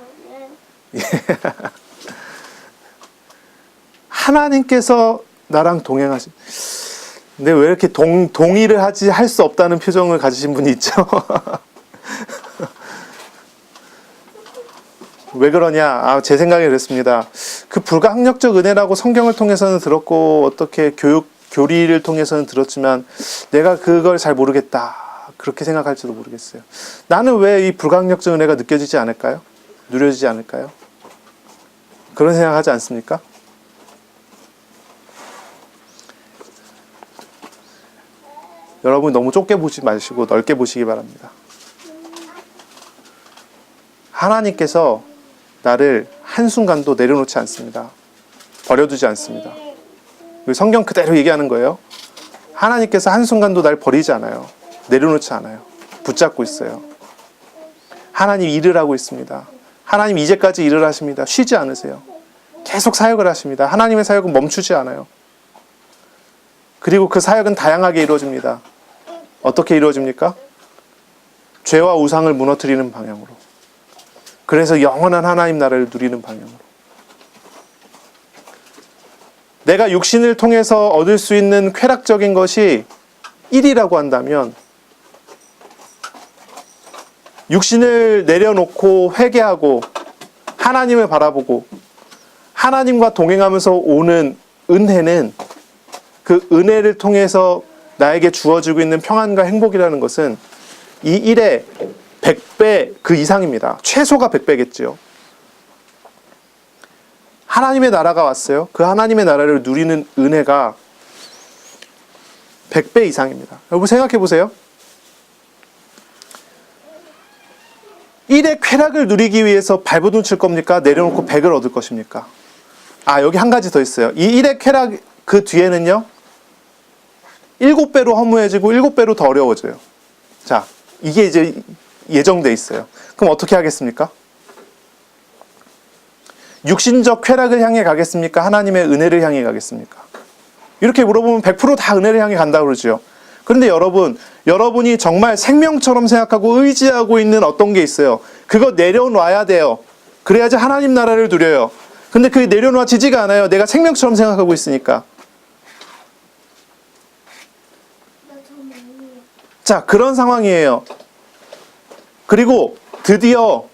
하나님께서 나랑 동행하신. 근데 왜 이렇게 동의를 할 수 없다는 표정을 가지신 분이 있죠? 왜 그러냐? 제 생각이 그랬습니다. 그 불가항력적 은혜라고 성경을 통해서는 들었고, 어떻게 교리를 통해서는 들었지만, 내가 그걸 잘 모르겠다. 그렇게 생각할지도 모르겠어요. 나는 왜 이 불가항력적 은혜가 느껴지지 않을까요? 누려지지 않을까요? 그런 생각하지 않습니까? 여러분 너무 좁게 보지 마시고 넓게 보시기 바랍니다. 하나님께서 나를 한순간도 내려놓지 않습니다. 버려두지 않습니다. 성경 그대로 얘기하는 거예요. 하나님께서 한순간도 날 버리지 않아요. 내려놓지 않아요. 붙잡고 있어요. 하나님 일을 하고 있습니다. 하나님 이제까지 일을 하십니다. 쉬지 않으세요. 계속 사역을 하십니다. 하나님의 사역은 멈추지 않아요. 그리고 그 사역은 다양하게 이루어집니다. 어떻게 이루어집니까? 죄와 우상을 무너뜨리는 방향으로. 그래서 영원한 하나님 나라를 누리는 방향으로. 내가 육신을 통해서 얻을 수 있는 쾌락적인 것이 1이라고 한다면, 육신을 내려놓고 회개하고 하나님을 바라보고 하나님과 동행하면서 오는 은혜는, 그 은혜를 통해서 나에게 주어지고 있는 평안과 행복이라는 것은 이 1의 100배 그 이상입니다. 최소가 100배겠죠. 하나님의 나라가 왔어요. 그 하나님의 나라를 누리는 은혜가 100배 이상입니다. 여러분 생각해 보세요. 1의 쾌락을 누리기 위해서 발버둥 칠 겁니까? 내려놓고 100을 얻을 것입니까? 여기 한 가지 더 있어요. 이 1의 쾌락 그 뒤에는요, 7배로 허무해지고 7배로 더 어려워져요. 자, 이게 이제 예정돼 있어요. 그럼 어떻게 하겠습니까? 육신적 쾌락을 향해 가겠습니까? 하나님의 은혜를 향해 가겠습니까? 이렇게 물어보면 100% 다 은혜를 향해 간다고 그러죠. 그런데 여러분이 정말 생명처럼 생각하고 의지하고 있는 어떤 게 있어요. 그거 내려놔야 돼요. 그래야지 하나님 나라를 누려요. 근데 그게 내려놔지지가 않아요. 내가 생명처럼 생각하고 있으니까. 자, 그런 상황이에요. 그리고 드디어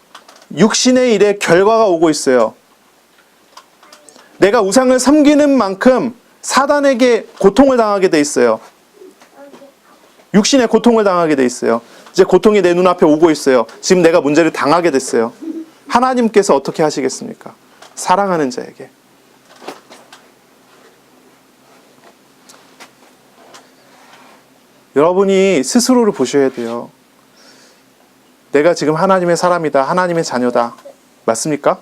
육신의 일에 결과가 오고 있어요. 내가 우상을 섬기는 만큼 사단에게 고통을 당하게 돼 있어요. 육신의 고통을 당하게 돼 있어요. 이제 고통이 내 눈앞에 오고 있어요. 지금 내가 문제를 당하게 됐어요. 하나님께서 어떻게 하시겠습니까? 사랑하는 자에게. 여러분이 스스로를 보셔야 돼요. 내가 지금 하나님의 사람이다. 하나님의 자녀다. 맞습니까?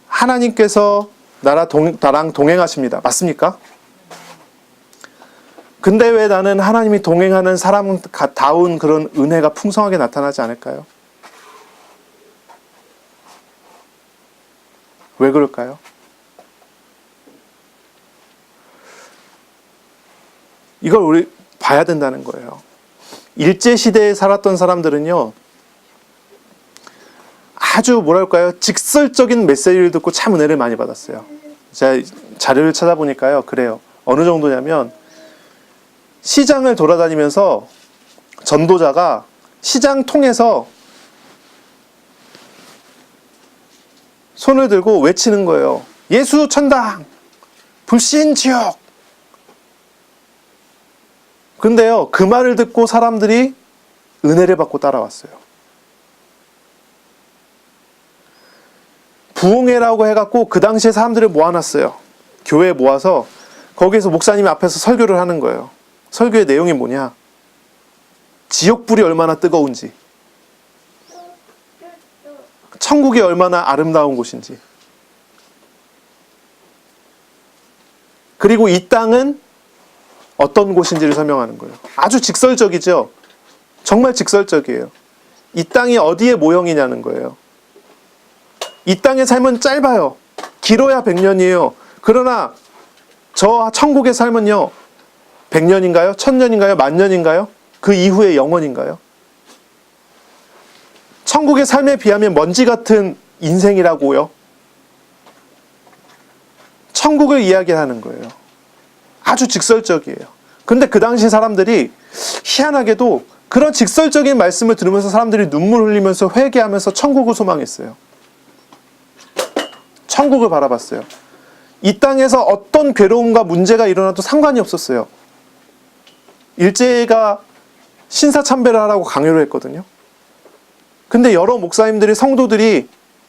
하나님께서 나랑 동행하십니다. 맞습니까? 근데 왜 나는 하나님이 동행하는 사람다운 그런 은혜가 풍성하게 나타나지 않을까요? 왜 그럴까요? 이걸 우리 봐야 된다는 거예요. 일제시대에 살았던 사람들은요, 아주 뭐랄까요, 직설적인 메시지를 듣고 참 은혜를 많이 받았어요. 제가 자료를 찾아보니까요, 그래요. 어느 정도냐면 시장을 돌아다니면서 전도자가 시장 통해서 손을 들고 외치는 거예요. 예수 천당! 불신 지옥! 근데요, 그 말을 듣고 사람들이 은혜를 받고 따라왔어요. 부흥회라고 해갖고 그 당시에 사람들을 모아놨어요. 교회에 모아서 거기에서 목사님이 앞에서 설교를 하는 거예요. 설교의 내용이 뭐냐? 지옥불이 얼마나 뜨거운지, 천국이 얼마나 아름다운 곳인지, 그리고 이 땅은 어떤 곳인지를 설명하는 거예요. 아주 직설적이죠? 정말 직설적이에요. 이 땅이 어디의 모형이냐는 거예요. 이 땅의 삶은 짧아요. 길어야 100년이에요. 그러나 저 천국의 삶은요, 100년인가요? 1000년인가요? 10,000년인가요? 그 이후의 영원인가요? 천국의 삶에 비하면 먼지 같은 인생이라고요. 천국을 이야기하는 거예요. 아주 직설적이에요. 근데 그 당시 사람들이 희한하게도 그런 직설적인 말씀을 들으면서 사람들이 눈물 흘리면서 회개하면서 천국을 소망했어요. 천국을 바라봤어요. 이 땅에서 어떤 괴로움과 문제가 일어나도 상관이 없었어요. 일제가 신사참배를 하라고 강요를 했거든요. 근데 여러 목사님들이, 성도들이,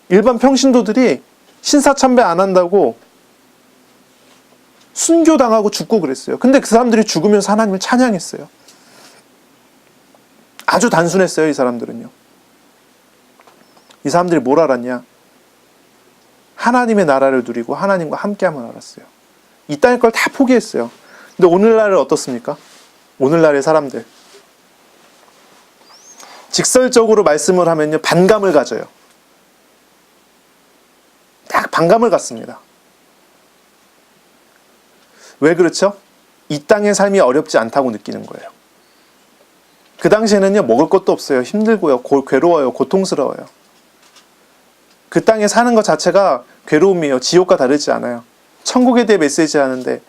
일반 평신도들이 신사참배 안 한다고 순교당하고 죽고 그랬어요. 근데 그 사람들이 죽으면서 하나님을 찬양했어요. 아주 단순했어요, 이 사람들은요. 이 사람들이 뭘 알았냐? 하나님의 나라를 누리고 하나님과 함께함을 알았어요. 이 땅의 걸 다 포기했어요. 근데 오늘날은 어떻습니까? 오늘날의 사람들. 직설적으로 말씀을 하면요, 반감을 가져요. 딱 반감을 갖습니다. 왜 그렇죠? 이 땅의 삶이 어렵지 않다고 느끼는 거예요. 그 당시에는요, 먹을 것도 없어요. 힘들고요. 괴로워요. 고통스러워요. 그 땅에 사는 것 자체가 괴로움이에요. 지옥과 다르지 않아요. 천국에 대해 메시지 하는데,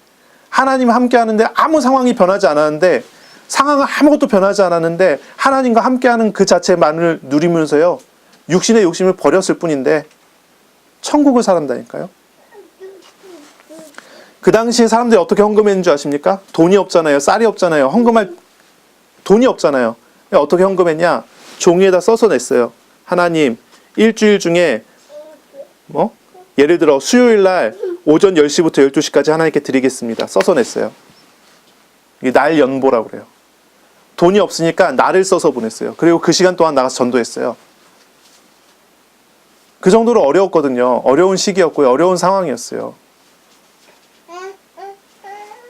하나님과 함께 하는데 아무 상황이 변하지 않았는데, 상황은 아무것도 변하지 않았는데 하나님과 함께하는 그 자체만을 누리면서요, 육신의 욕심을 버렸을 뿐인데 천국을 살았다니까요. 그 당시에 사람들이 어떻게 헌금했는 줄 아십니까? 돈이 없잖아요. 쌀이 없잖아요. 헌금할 돈이 없잖아요. 어떻게 헌금했냐? 종이에다 써서 냈어요. 하나님, 일주일 중에 예를 들어 수요일 날 오전 10시부터 12시까지 하나님께 드리겠습니다. 써서 냈어요. 이게 날 연보라고 그래요. 돈이 없으니까 날을 써서 보냈어요. 그리고 그 시간 동안 나가서 전도했어요. 그 정도로 어려웠거든요. 어려운 시기였고요. 어려운 상황이었어요.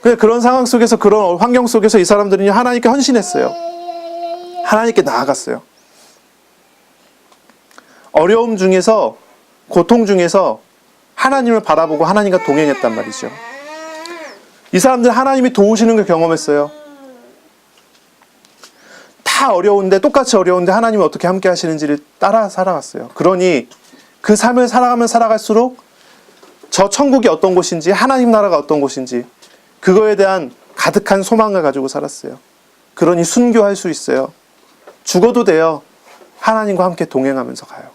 근데 그런 상황 속에서, 그런 환경 속에서 이 사람들은 하나님께 헌신했어요. 하나님께 나아갔어요. 어려움 중에서, 고통 중에서 하나님을 바라보고 하나님과 동행했단 말이죠. 이 사람들 하나님이 도우시는 걸 경험했어요. 다 어려운데, 똑같이 어려운데 하나님이 어떻게 함께 하시는지를 따라 살아갔어요. 그러니 그 삶을 살아가면 살아갈수록 저 천국이 어떤 곳인지, 하나님 나라가 어떤 곳인지, 그거에 대한 가득한 소망을 가지고 살았어요. 그러니 순교할 수 있어요. 죽어도 돼요. 하나님과 함께 동행하면서 가요.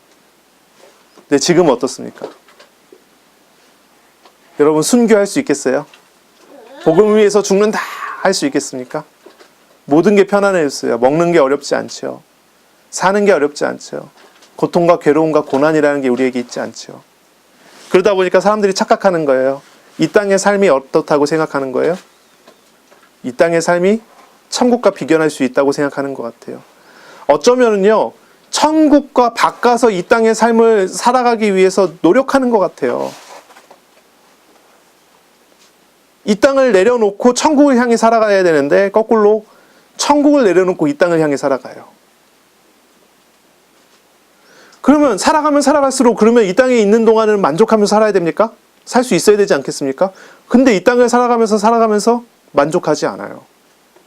근데 지금 어떻습니까? 여러분, 순교할 수 있겠어요? 복음을 위해서 죽는다 할 수 있겠습니까? 모든 게 편안해졌어요. 먹는 게 어렵지 않죠. 사는 게 어렵지 않죠. 고통과 괴로움과 고난이라는 게 우리에게 있지 않죠. 그러다 보니까 사람들이 착각하는 거예요. 이 땅의 삶이 어떻다고 생각하는 거예요? 이 땅의 삶이 천국과 비견할 수 있다고 생각하는 것 같아요. 어쩌면은요, 천국과 바꿔서 이 땅의 삶을 살아가기 위해서 노력하는 것 같아요. 이 땅을 내려놓고 천국을 향해 살아가야 되는데 거꾸로 천국을 내려놓고 이 땅을 향해 살아가요. 그러면 살아가면 살아갈수록, 그러면 이 땅에 있는 동안은 만족하면서 살아야 됩니까? 살 수 있어야 되지 않겠습니까? 근데 이 땅을 살아가면서 만족하지 않아요.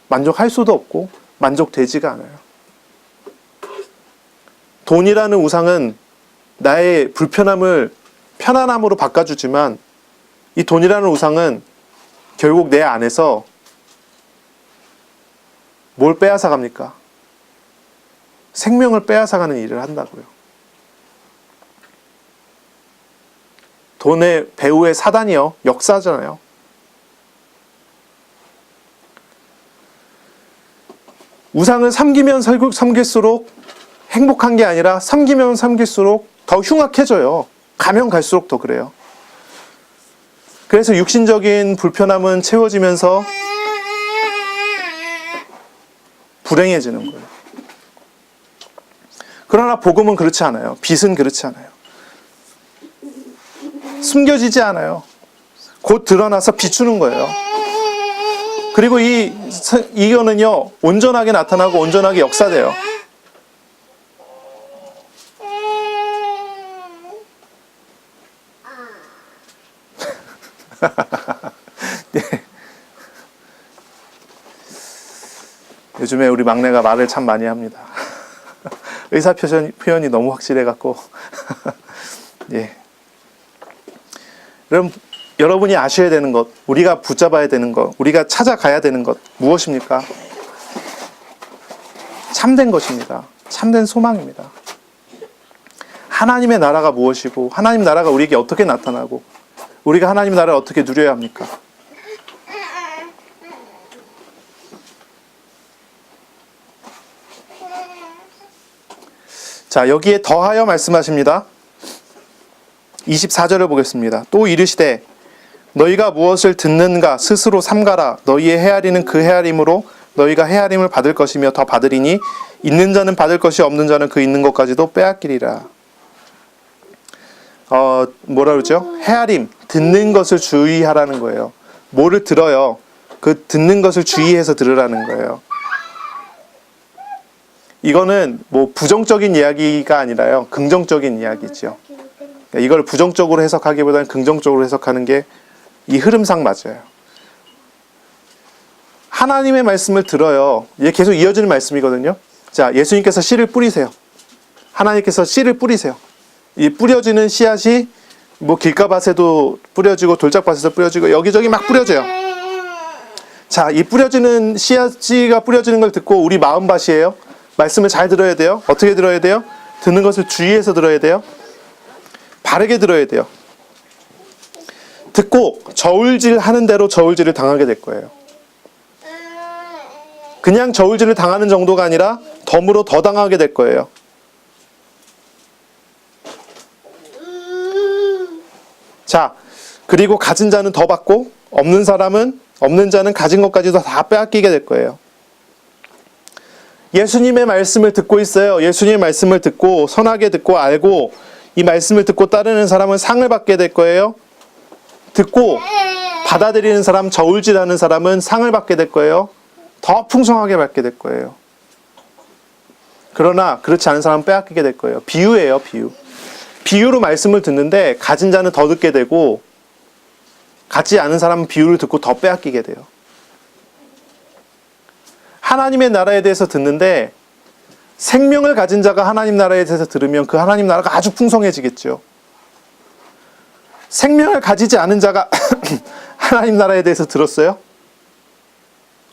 만족할 수도 없고 만족되지가 않아요. 돈이라는 우상은 나의 불편함을 편안함으로 바꿔주지만, 이 돈이라는 우상은 결국 내 안에서 뭘 빼앗아 갑니까? 생명을 빼앗아가는 일을 한다고요. 돈의 배후의 사단이요. 역사잖아요. 우상을 섬기면 섬길수록 행복한 게 아니라 섬기면 섬길수록 더 흉악해져요. 가면 갈수록 더 그래요. 그래서 육신적인 불편함은 채워지면서 불행해지는 거예요. 그러나 복음은 그렇지 않아요. 빛은 그렇지 않아요. 숨겨지지 않아요. 곧 드러나서 비추는 거예요. 그리고 이거는요, 온전하게 나타나고 온전하게 역사돼요. 네. 요즘에 우리 막내가 말을 참 많이 합니다. 의사 표현이 너무 확실해갖고. 예. 여러분이 아셔야 되는 것, 우리가 붙잡아야 되는 것, 우리가 찾아가야 되는 것, 무엇입니까? 참된 것입니다. 참된 소망입니다. 하나님의 나라가 무엇이고, 하나님 나라가 우리에게 어떻게 나타나고, 우리가 하나님 나라를 어떻게 누려야 합니까? 자, 여기에 더하여 말씀하십니다. 24절을 보겠습니다. 또 이르시되 너희가 무엇을 듣는가 스스로 삼가라. 너희의 헤아리는 그 헤아림으로 너희가 헤아림을 받을 것이며 더 받으리니 있는 자는 받을 것이 없는 자는 그 있는 것까지도 빼앗기리라. 뭐라 그러죠? 헤아림, 듣는 것을 주의하라는 거예요. 뭐를 들어요? 그 듣는 것을 주의해서 들으라는 거예요. 이거는 뭐 부정적인 이야기가 아니라요, 긍정적인 이야기죠. 이걸 부정적으로 해석하기보다는 긍정적으로 해석하는 게 이 흐름상 맞아요. 하나님의 말씀을 들어요. 이게 계속 이어지는 말씀이거든요. 자, 예수님께서 씨를 뿌리세요. 하나님께서 씨를 뿌리세요. 이 뿌려지는 씨앗이 뭐 길가밭에도 뿌려지고 돌짝밭에도 뿌려지고 여기저기 막 뿌려져요. 자, 이 뿌려지는 씨앗이가 뿌려지는 걸 듣고 우리 마음밭이에요. 말씀을 잘 들어야 돼요. 어떻게 들어야 돼요? 듣는 것을 주의해서 들어야 돼요. 바르게 들어야 돼요. 듣고 저울질 하는 대로 저울질을 당하게 될 거예요. 그냥 저울질을 당하는 정도가 아니라 덤으로 더 당하게 될 거예요. 자, 그리고 가진 자는 더 받고 없는 자는 가진 것까지도 다 빼앗기게 될 거예요. 예수님의 말씀을 듣고 있어요. 예수님의 말씀을 듣고 선하게 듣고 알고 이 말씀을 듣고 따르는 사람은 상을 받게 될 거예요. 듣고 받아들이는 사람, 저울질하는 사람은 상을 받게 될 거예요. 더 풍성하게 받게 될 거예요. 그러나 그렇지 않은 사람은 빼앗기게 될 거예요. 비유예요, 비유. 비유로 말씀을 듣는데 가진 자는 더 듣게 되고 갖지 않은 사람은 비유를 듣고 더 빼앗기게 돼요. 하나님의 나라에 대해서 듣는데 생명을 가진 자가 하나님 나라에 대해서 들으면 그 하나님 나라가 아주 풍성해지겠죠. 생명을 가지지 않은 자가 하나님 나라에 대해서 들었어요?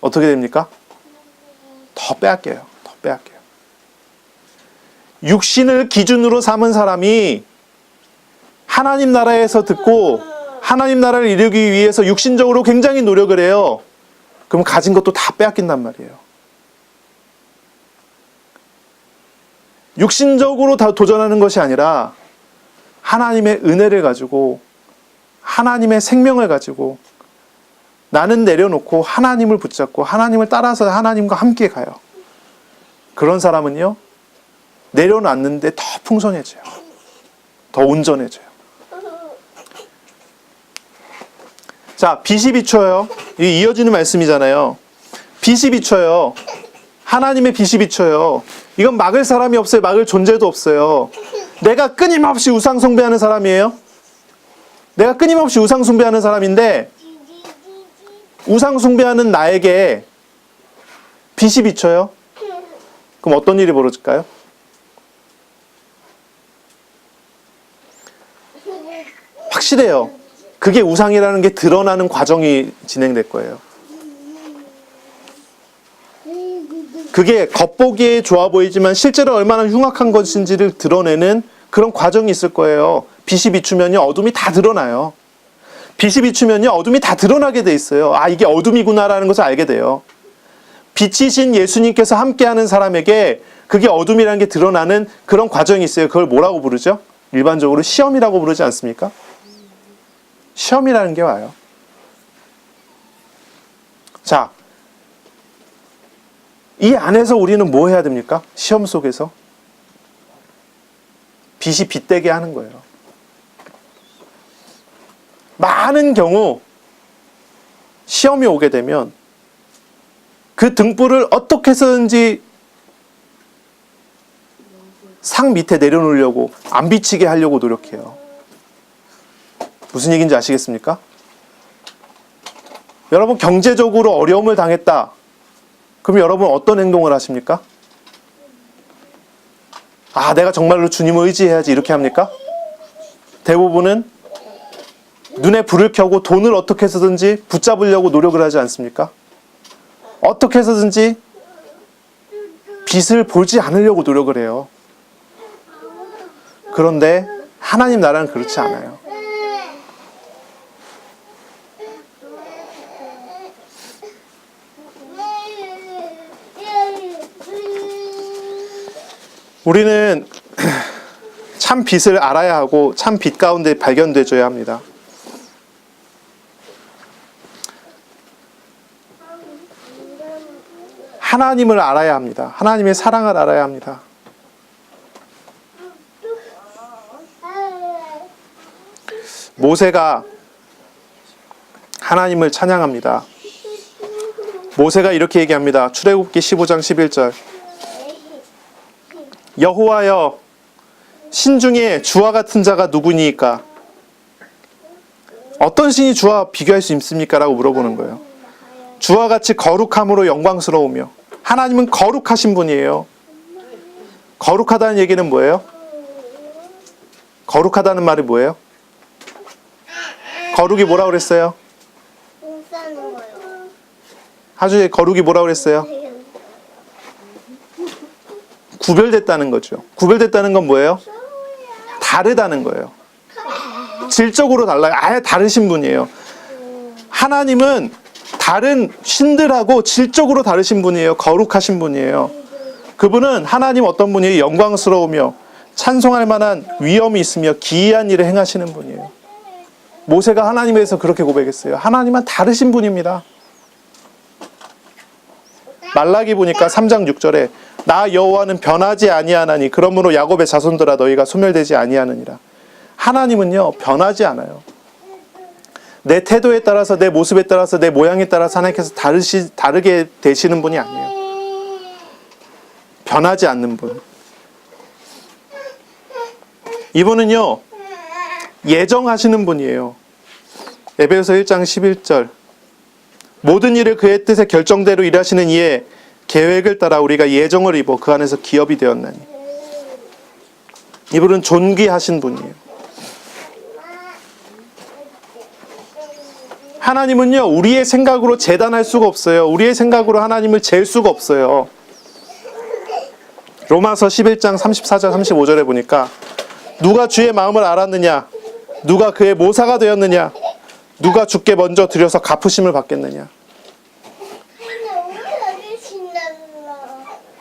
어떻게 됩니까? 더 빼앗겨요. 더 빼앗겨요. 육신을 기준으로 삼은 사람이 하나님 나라에서 듣고 하나님 나라를 이루기 위해서 육신적으로 굉장히 노력을 해요. 그럼 가진 것도 다 빼앗긴단 말이에요. 육신적으로 다 도전하는 것이 아니라 하나님의 은혜를 가지고 하나님의 생명을 가지고 나는 내려놓고 하나님을 붙잡고 하나님을 따라서 하나님과 함께 가요. 그런 사람은요, 내려놨는데 더 풍성해져요. 더 온전해져요. 자, 빛이 비춰요. 이 이어지는 말씀이잖아요. 빛이 비춰요. 하나님의 빛이 비춰요. 이건 막을 사람이 없어요. 막을 존재도 없어요. 내가 끊임없이 우상 숭배하는 사람이에요. 내가 끊임없이 우상 숭배하는 사람인데 우상 숭배하는 나에게 빛이 비춰요. 그럼 어떤 일이 벌어질까요? 확실해요. 그게 우상이라는 게 드러나는 과정이 진행될 거예요. 그게 겉보기에 좋아 보이지만 실제로 얼마나 흉악한 것인지를 드러내는 그런 과정이 있을 거예요. 빛이 비추면요, 어둠이 다 드러나요. 빛이 비추면요, 어둠이 다 드러나게 돼 있어요. 아, 이게 어둠이구나라는 것을 알게 돼요. 빛이신 예수님께서 함께하는 사람에게 그게 어둠이라는 게 드러나는 그런 과정이 있어요. 그걸 뭐라고 부르죠? 일반적으로 시험이라고 부르지 않습니까? 시험이라는 게 와요. 자, 이 안에서 우리는 뭐 해야 됩니까? 시험 속에서 빛이 빛되게 하는 거예요. 많은 경우 시험이 오게 되면 그 등불을 어떻게 해서든지 상 밑에 내려놓으려고, 안 비치게 하려고 노력해요. 무슨 얘기인지 아시겠습니까? 여러분, 경제적으로 어려움을 당했다. 그럼 여러분 어떤 행동을 하십니까? 아, 내가 정말로 주님을 의지해야지, 이렇게 합니까? 대부분은 눈에 불을 켜고 돈을 어떻게 해서든지 붙잡으려고 노력을 하지 않습니까? 어떻게 해서든지 빛을 보지 않으려고 노력을 해요. 그런데 하나님 나라는 그렇지 않아요. 우리는 참 빛을 알아야 하고 참 빛 가운데 발견되줘야 합니다. 하나님을 알아야 합니다. 하나님의 사랑을 알아야 합니다. 모세가 하나님을 찬양합니다. 모세가 이렇게 얘기합니다. 출애굽기 15장 11절. 여호와여, 신 중에 주와 같은 자가 누구니까? 어떤 신이 주와 비교할 수 있습니까? 라고 물어보는 거예요. 주와 같이 거룩함으로 영광스러우며. 하나님은 거룩하신 분이에요. 거룩하다는 얘기는 뭐예요? 거룩하다는 말이 뭐예요? 거룩이 뭐라고 그랬어요? 하주에 거룩이 뭐라고 그랬어요? 구별됐다는 거죠. 구별됐다는 건 뭐예요? 다르다는 거예요. 질적으로 달라요. 아예 다르신 분이에요. 하나님은 다른 신들하고 질적으로 다르신 분이에요. 거룩하신 분이에요. 그분은 하나님 어떤 분이에요? 영광스러우며 찬송할 만한 위엄이 있으며 기이한 일을 행하시는 분이에요. 모세가 하나님에 대해서 그렇게 고백했어요. 하나님은 다르신 분입니다. 말라기 보니까 3장 6절에 나 여호와는 변하지 아니하나니 그러므로 야곱의 자손들아 너희가 소멸되지 아니하느니라. 하나님은요, 변하지 않아요. 내 태도에 따라서, 내 모습에 따라서, 내 모양에 따라서 하나님께서 다르게 되시는 분이 아니에요. 변하지 않는 분. 이분은요, 예정하시는 분이에요. 에베소서 1장 11절. 모든 일을 그의 뜻의 결정대로 일하시는 이의 계획을 따라 우리가 예정을 입어 그 안에서 기업이 되었나니. 이분은 존귀하신 분이에요. 하나님은요, 우리의 생각으로 재단할 수가 없어요. 우리의 생각으로 하나님을 잴 수가 없어요. 로마서 11장 34절 35절에 보니까 누가 주의 마음을 알았느냐? 누가 그의 모사가 되었느냐? 누가 주께 먼저 드려서 갚으심을 받겠느냐?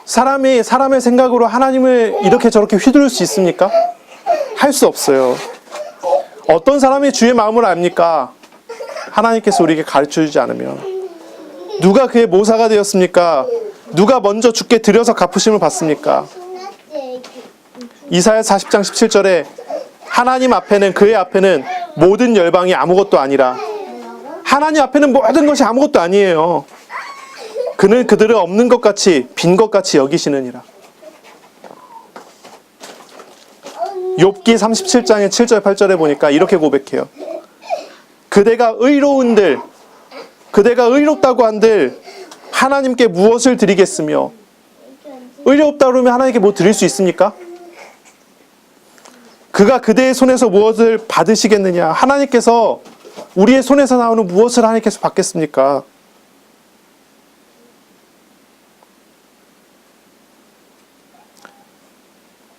사람의 생각으로 하나님을 이렇게 저렇게 휘두를 수 있습니까? 할 수 없어요. 어떤 사람이 주의 마음을 압니까? 하나님께서 우리에게 가르쳐주지 않으면. 누가 그의 모사가 되었습니까? 누가 먼저 주께 드려서 갚으심을 받습니까? 이사야 40장 17절에 하나님 앞에는, 그의 앞에는 모든 열방이 아무것도 아니라, 하나님 앞에는 모든 것이 아무것도 아니에요. 그는 그들을 없는 것 같이, 빈 것 같이 여기시느니라. 욥기 37장의 7절 8절에 보니까 이렇게 고백해요. 그대가 의로운들, 그대가 의롭다고 한들 하나님께 무엇을 드리겠으며. 의롭다 그러면 하나님께 뭐 드릴 수 있습니까? 그가 그대의 손에서 무엇을 받으시겠느냐. 하나님께서 우리의 손에서 나오는 무엇을 하나님께서 받겠습니까?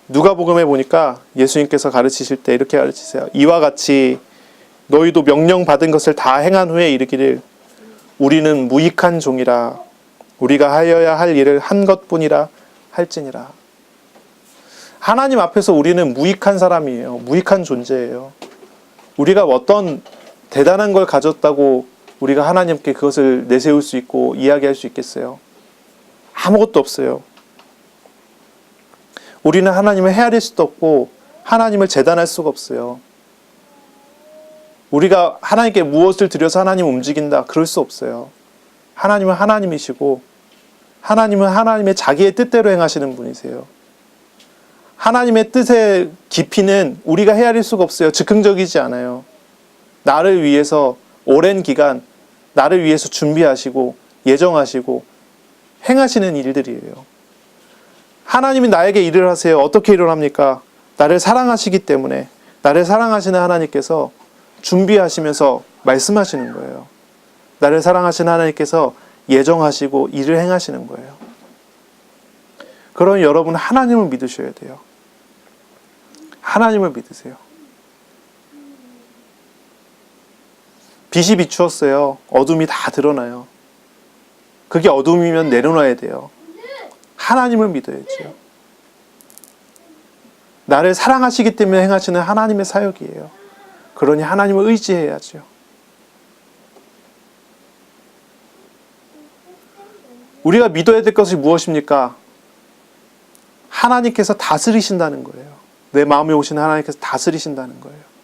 누가복음에 보니까 예수님께서 가르치실 때 이렇게 가르치세요. 이와 같이 너희도 명령받은 것을 다 행한 후에 이르기를 우리는 무익한 종이라 우리가 하여야 할 일을 한 것뿐이라 할지니라. 하나님 앞에서 우리는 무익한 사람이에요. 무익한 존재예요. 우리가 어떤 대단한 걸 가졌다고 우리가 하나님께 그것을 내세울 수 있고 이야기할 수 있겠어요? 아무것도 없어요. 우리는 하나님을 헤아릴 수도 없고 하나님을 재단할 수가 없어요. 우리가 하나님께 무엇을 드려서 하나님을 움직인다, 그럴 수 없어요. 하나님은 하나님이시고 하나님은 하나님의 자기의 뜻대로 행하시는 분이세요. 하나님의 뜻의 깊이는 우리가 헤아릴 수가 없어요. 즉흥적이지 않아요. 나를 위해서 오랜 기간 나를 위해서 준비하시고 예정하시고 행하시는 일들이에요. 하나님이 나에게 일을 하세요. 어떻게 일을 합니까? 나를 사랑하시기 때문에 나를 사랑하시는 하나님께서 준비하시면서 말씀하시는 거예요. 나를 사랑하시는 하나님께서 예정하시고 일을 행하시는 거예요. 그러니 여러분 하나님을 믿으셔야 돼요. 하나님을 믿으세요. 빛이 비추었어요. 어둠이 다 드러나요. 그게 어둠이면 내려놔야 돼요. 하나님을 믿어야죠. 나를 사랑하시기 때문에 행하시는 하나님의 사역이에요. 그러니 하나님을 의지해야죠. 우리가 믿어야 될 것이 무엇입니까? 하나님께서 다스리신다는 거예요. 내 마음에 오신 하나님께서 다스리신다는 거예요.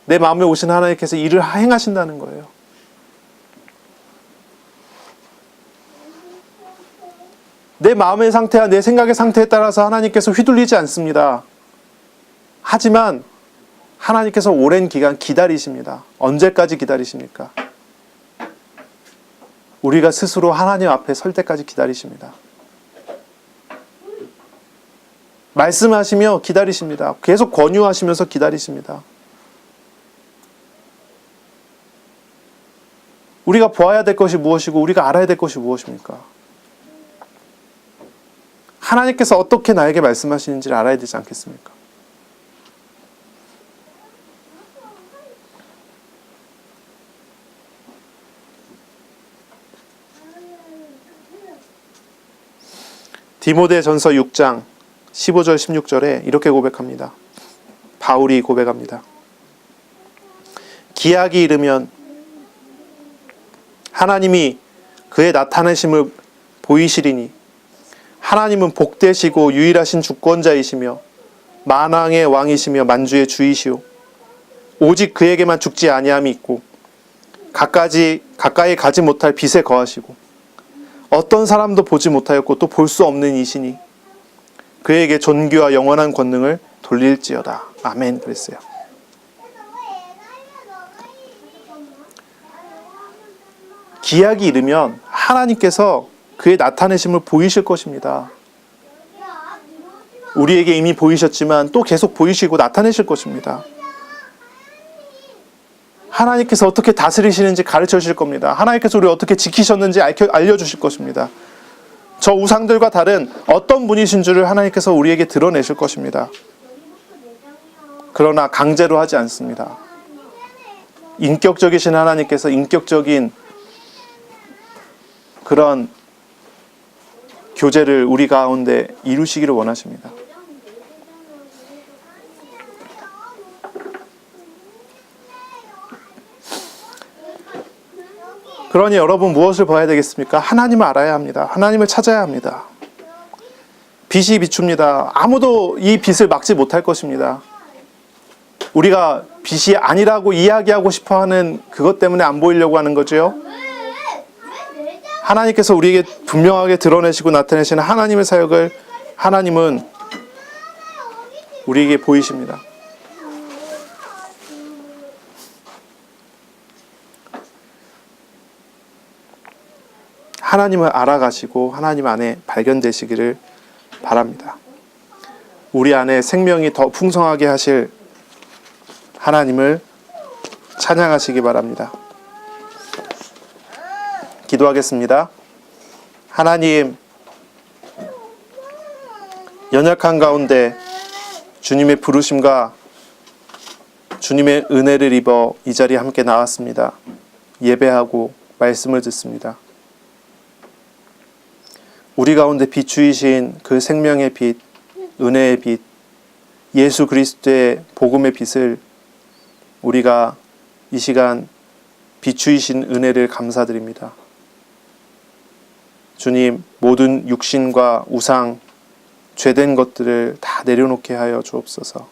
내 마음에 오신 하나님께서 일을 행하신다는 거예요. 내 마음의 상태와 내 생각의 상태에 따라서 하나님께서 휘둘리지 않습니다. 하지만 하나님께서 오랜 기간 기다리십니다. 언제까지 기다리십니까? 우리가 스스로 하나님 앞에 설 때까지 기다리십니다. 말씀하시며 기다리십니다. 계속 권유하시면서 기다리십니다. 우리가 보아야 될 것이 무엇이고 우리가 알아야 될 것이 무엇입니까? 하나님께서 어떻게 나에게 말씀하시는지를 알아야 되지 않겠습니까? 디모데전서 6장 15절 16절에 이렇게 고백합니다. 바울이 고백합니다. 기약이 이르면 하나님이 그의 나타내심을 보이시리니 하나님은 복되시고 유일하신 주권자이시며 만왕의 왕이시며 만주의 주이시오. 오직 그에게만 죽지 아니함이 있고 가까이 가지 못할 빛에 거하시고 어떤 사람도 보지 못하였고 또 볼 수 없는 이시니 그에게 존귀와 영원한 권능을 돌릴지어다. 아멘. 그랬어요. 기약이 이르면 하나님께서 그의 나타내심을 보이실 것입니다. 우리에게 이미 보이셨지만 또 계속 보이시고 나타내실 것입니다. 하나님께서 어떻게 다스리시는지 가르쳐 주실 겁니다. 하나님께서 우리를 어떻게 지키셨는지 알려주실 것입니다. 저 우상들과 다른 어떤 분이신 줄을 하나님께서 우리에게 드러내실 것입니다. 그러나 강제로 하지 않습니다. 인격적이신 하나님께서 인격적인 그런 교제를 우리 가운데 이루시기를 원하십니다. 그러니 여러분 무엇을 봐야 되겠습니까? 하나님을 알아야 합니다. 하나님을 찾아야 합니다. 빛이 비춥니다. 아무도 이 빛을 막지 못할 것입니다. 우리가 빛이 아니라고 이야기하고 싶어하는 그것 때문에 안 보이려고 하는 거죠. 하나님께서 우리에게 분명하게 드러내시고 나타내시는 하나님의 사역을 하나님은 우리에게 보이십니다. 하나님을 알아가시고 하나님 안에 발견되시기를 바랍니다. 우리 안에 생명이 더 풍성하게 하실 하나님을 찬양하시기 바랍니다. 기도하겠습니다. 하나님, 연약한 가운데 주님의 부르심과 주님의 은혜를 입어 이 자리에 함께 나왔습니다. 예배하고 말씀을 듣습니다. 우리 가운데 비추이신 그 생명의 빛, 은혜의 빛, 예수 그리스도의 복음의 빛을 우리가 이 시간 비추이신 은혜를 감사드립니다. 주님, 모든 육신과 우상, 죄된 것들을 다 내려놓게 하여 주옵소서.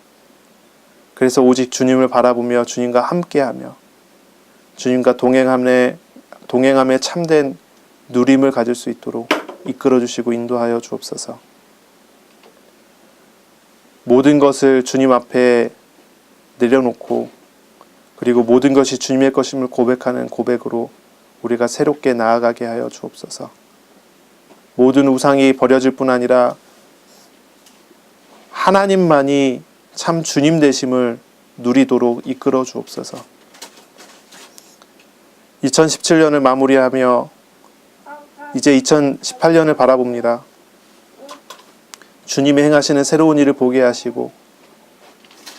그래서 오직 주님을 바라보며 주님과 함께하며 주님과 동행함에 참된 누림을 가질 수 있도록 이끌어 주시고 인도하여 주옵소서. 모든 것을 주님 앞에 내려놓고 그리고 모든 것이 주님의 것임을 고백하는 고백으로 우리가 새롭게 나아가게 하여 주옵소서. 모든 우상이 버려질 뿐 아니라 하나님만이 참 주님 되심을 누리도록 이끌어 주옵소서. 2017년을 마무리하며 이제 2018년을 바라봅니다. 주님이 행하시는 새로운 일을 보게 하시고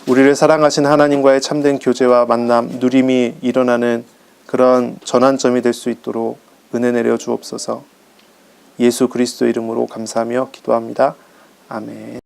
우리를 사랑하신 하나님과의 참된 교제와 만남, 누림이 일어나는 그런 전환점이 될 수 있도록 은혜 내려 주옵소서. 예수 그리스도 이름으로 감사하며 기도합니다. 아멘.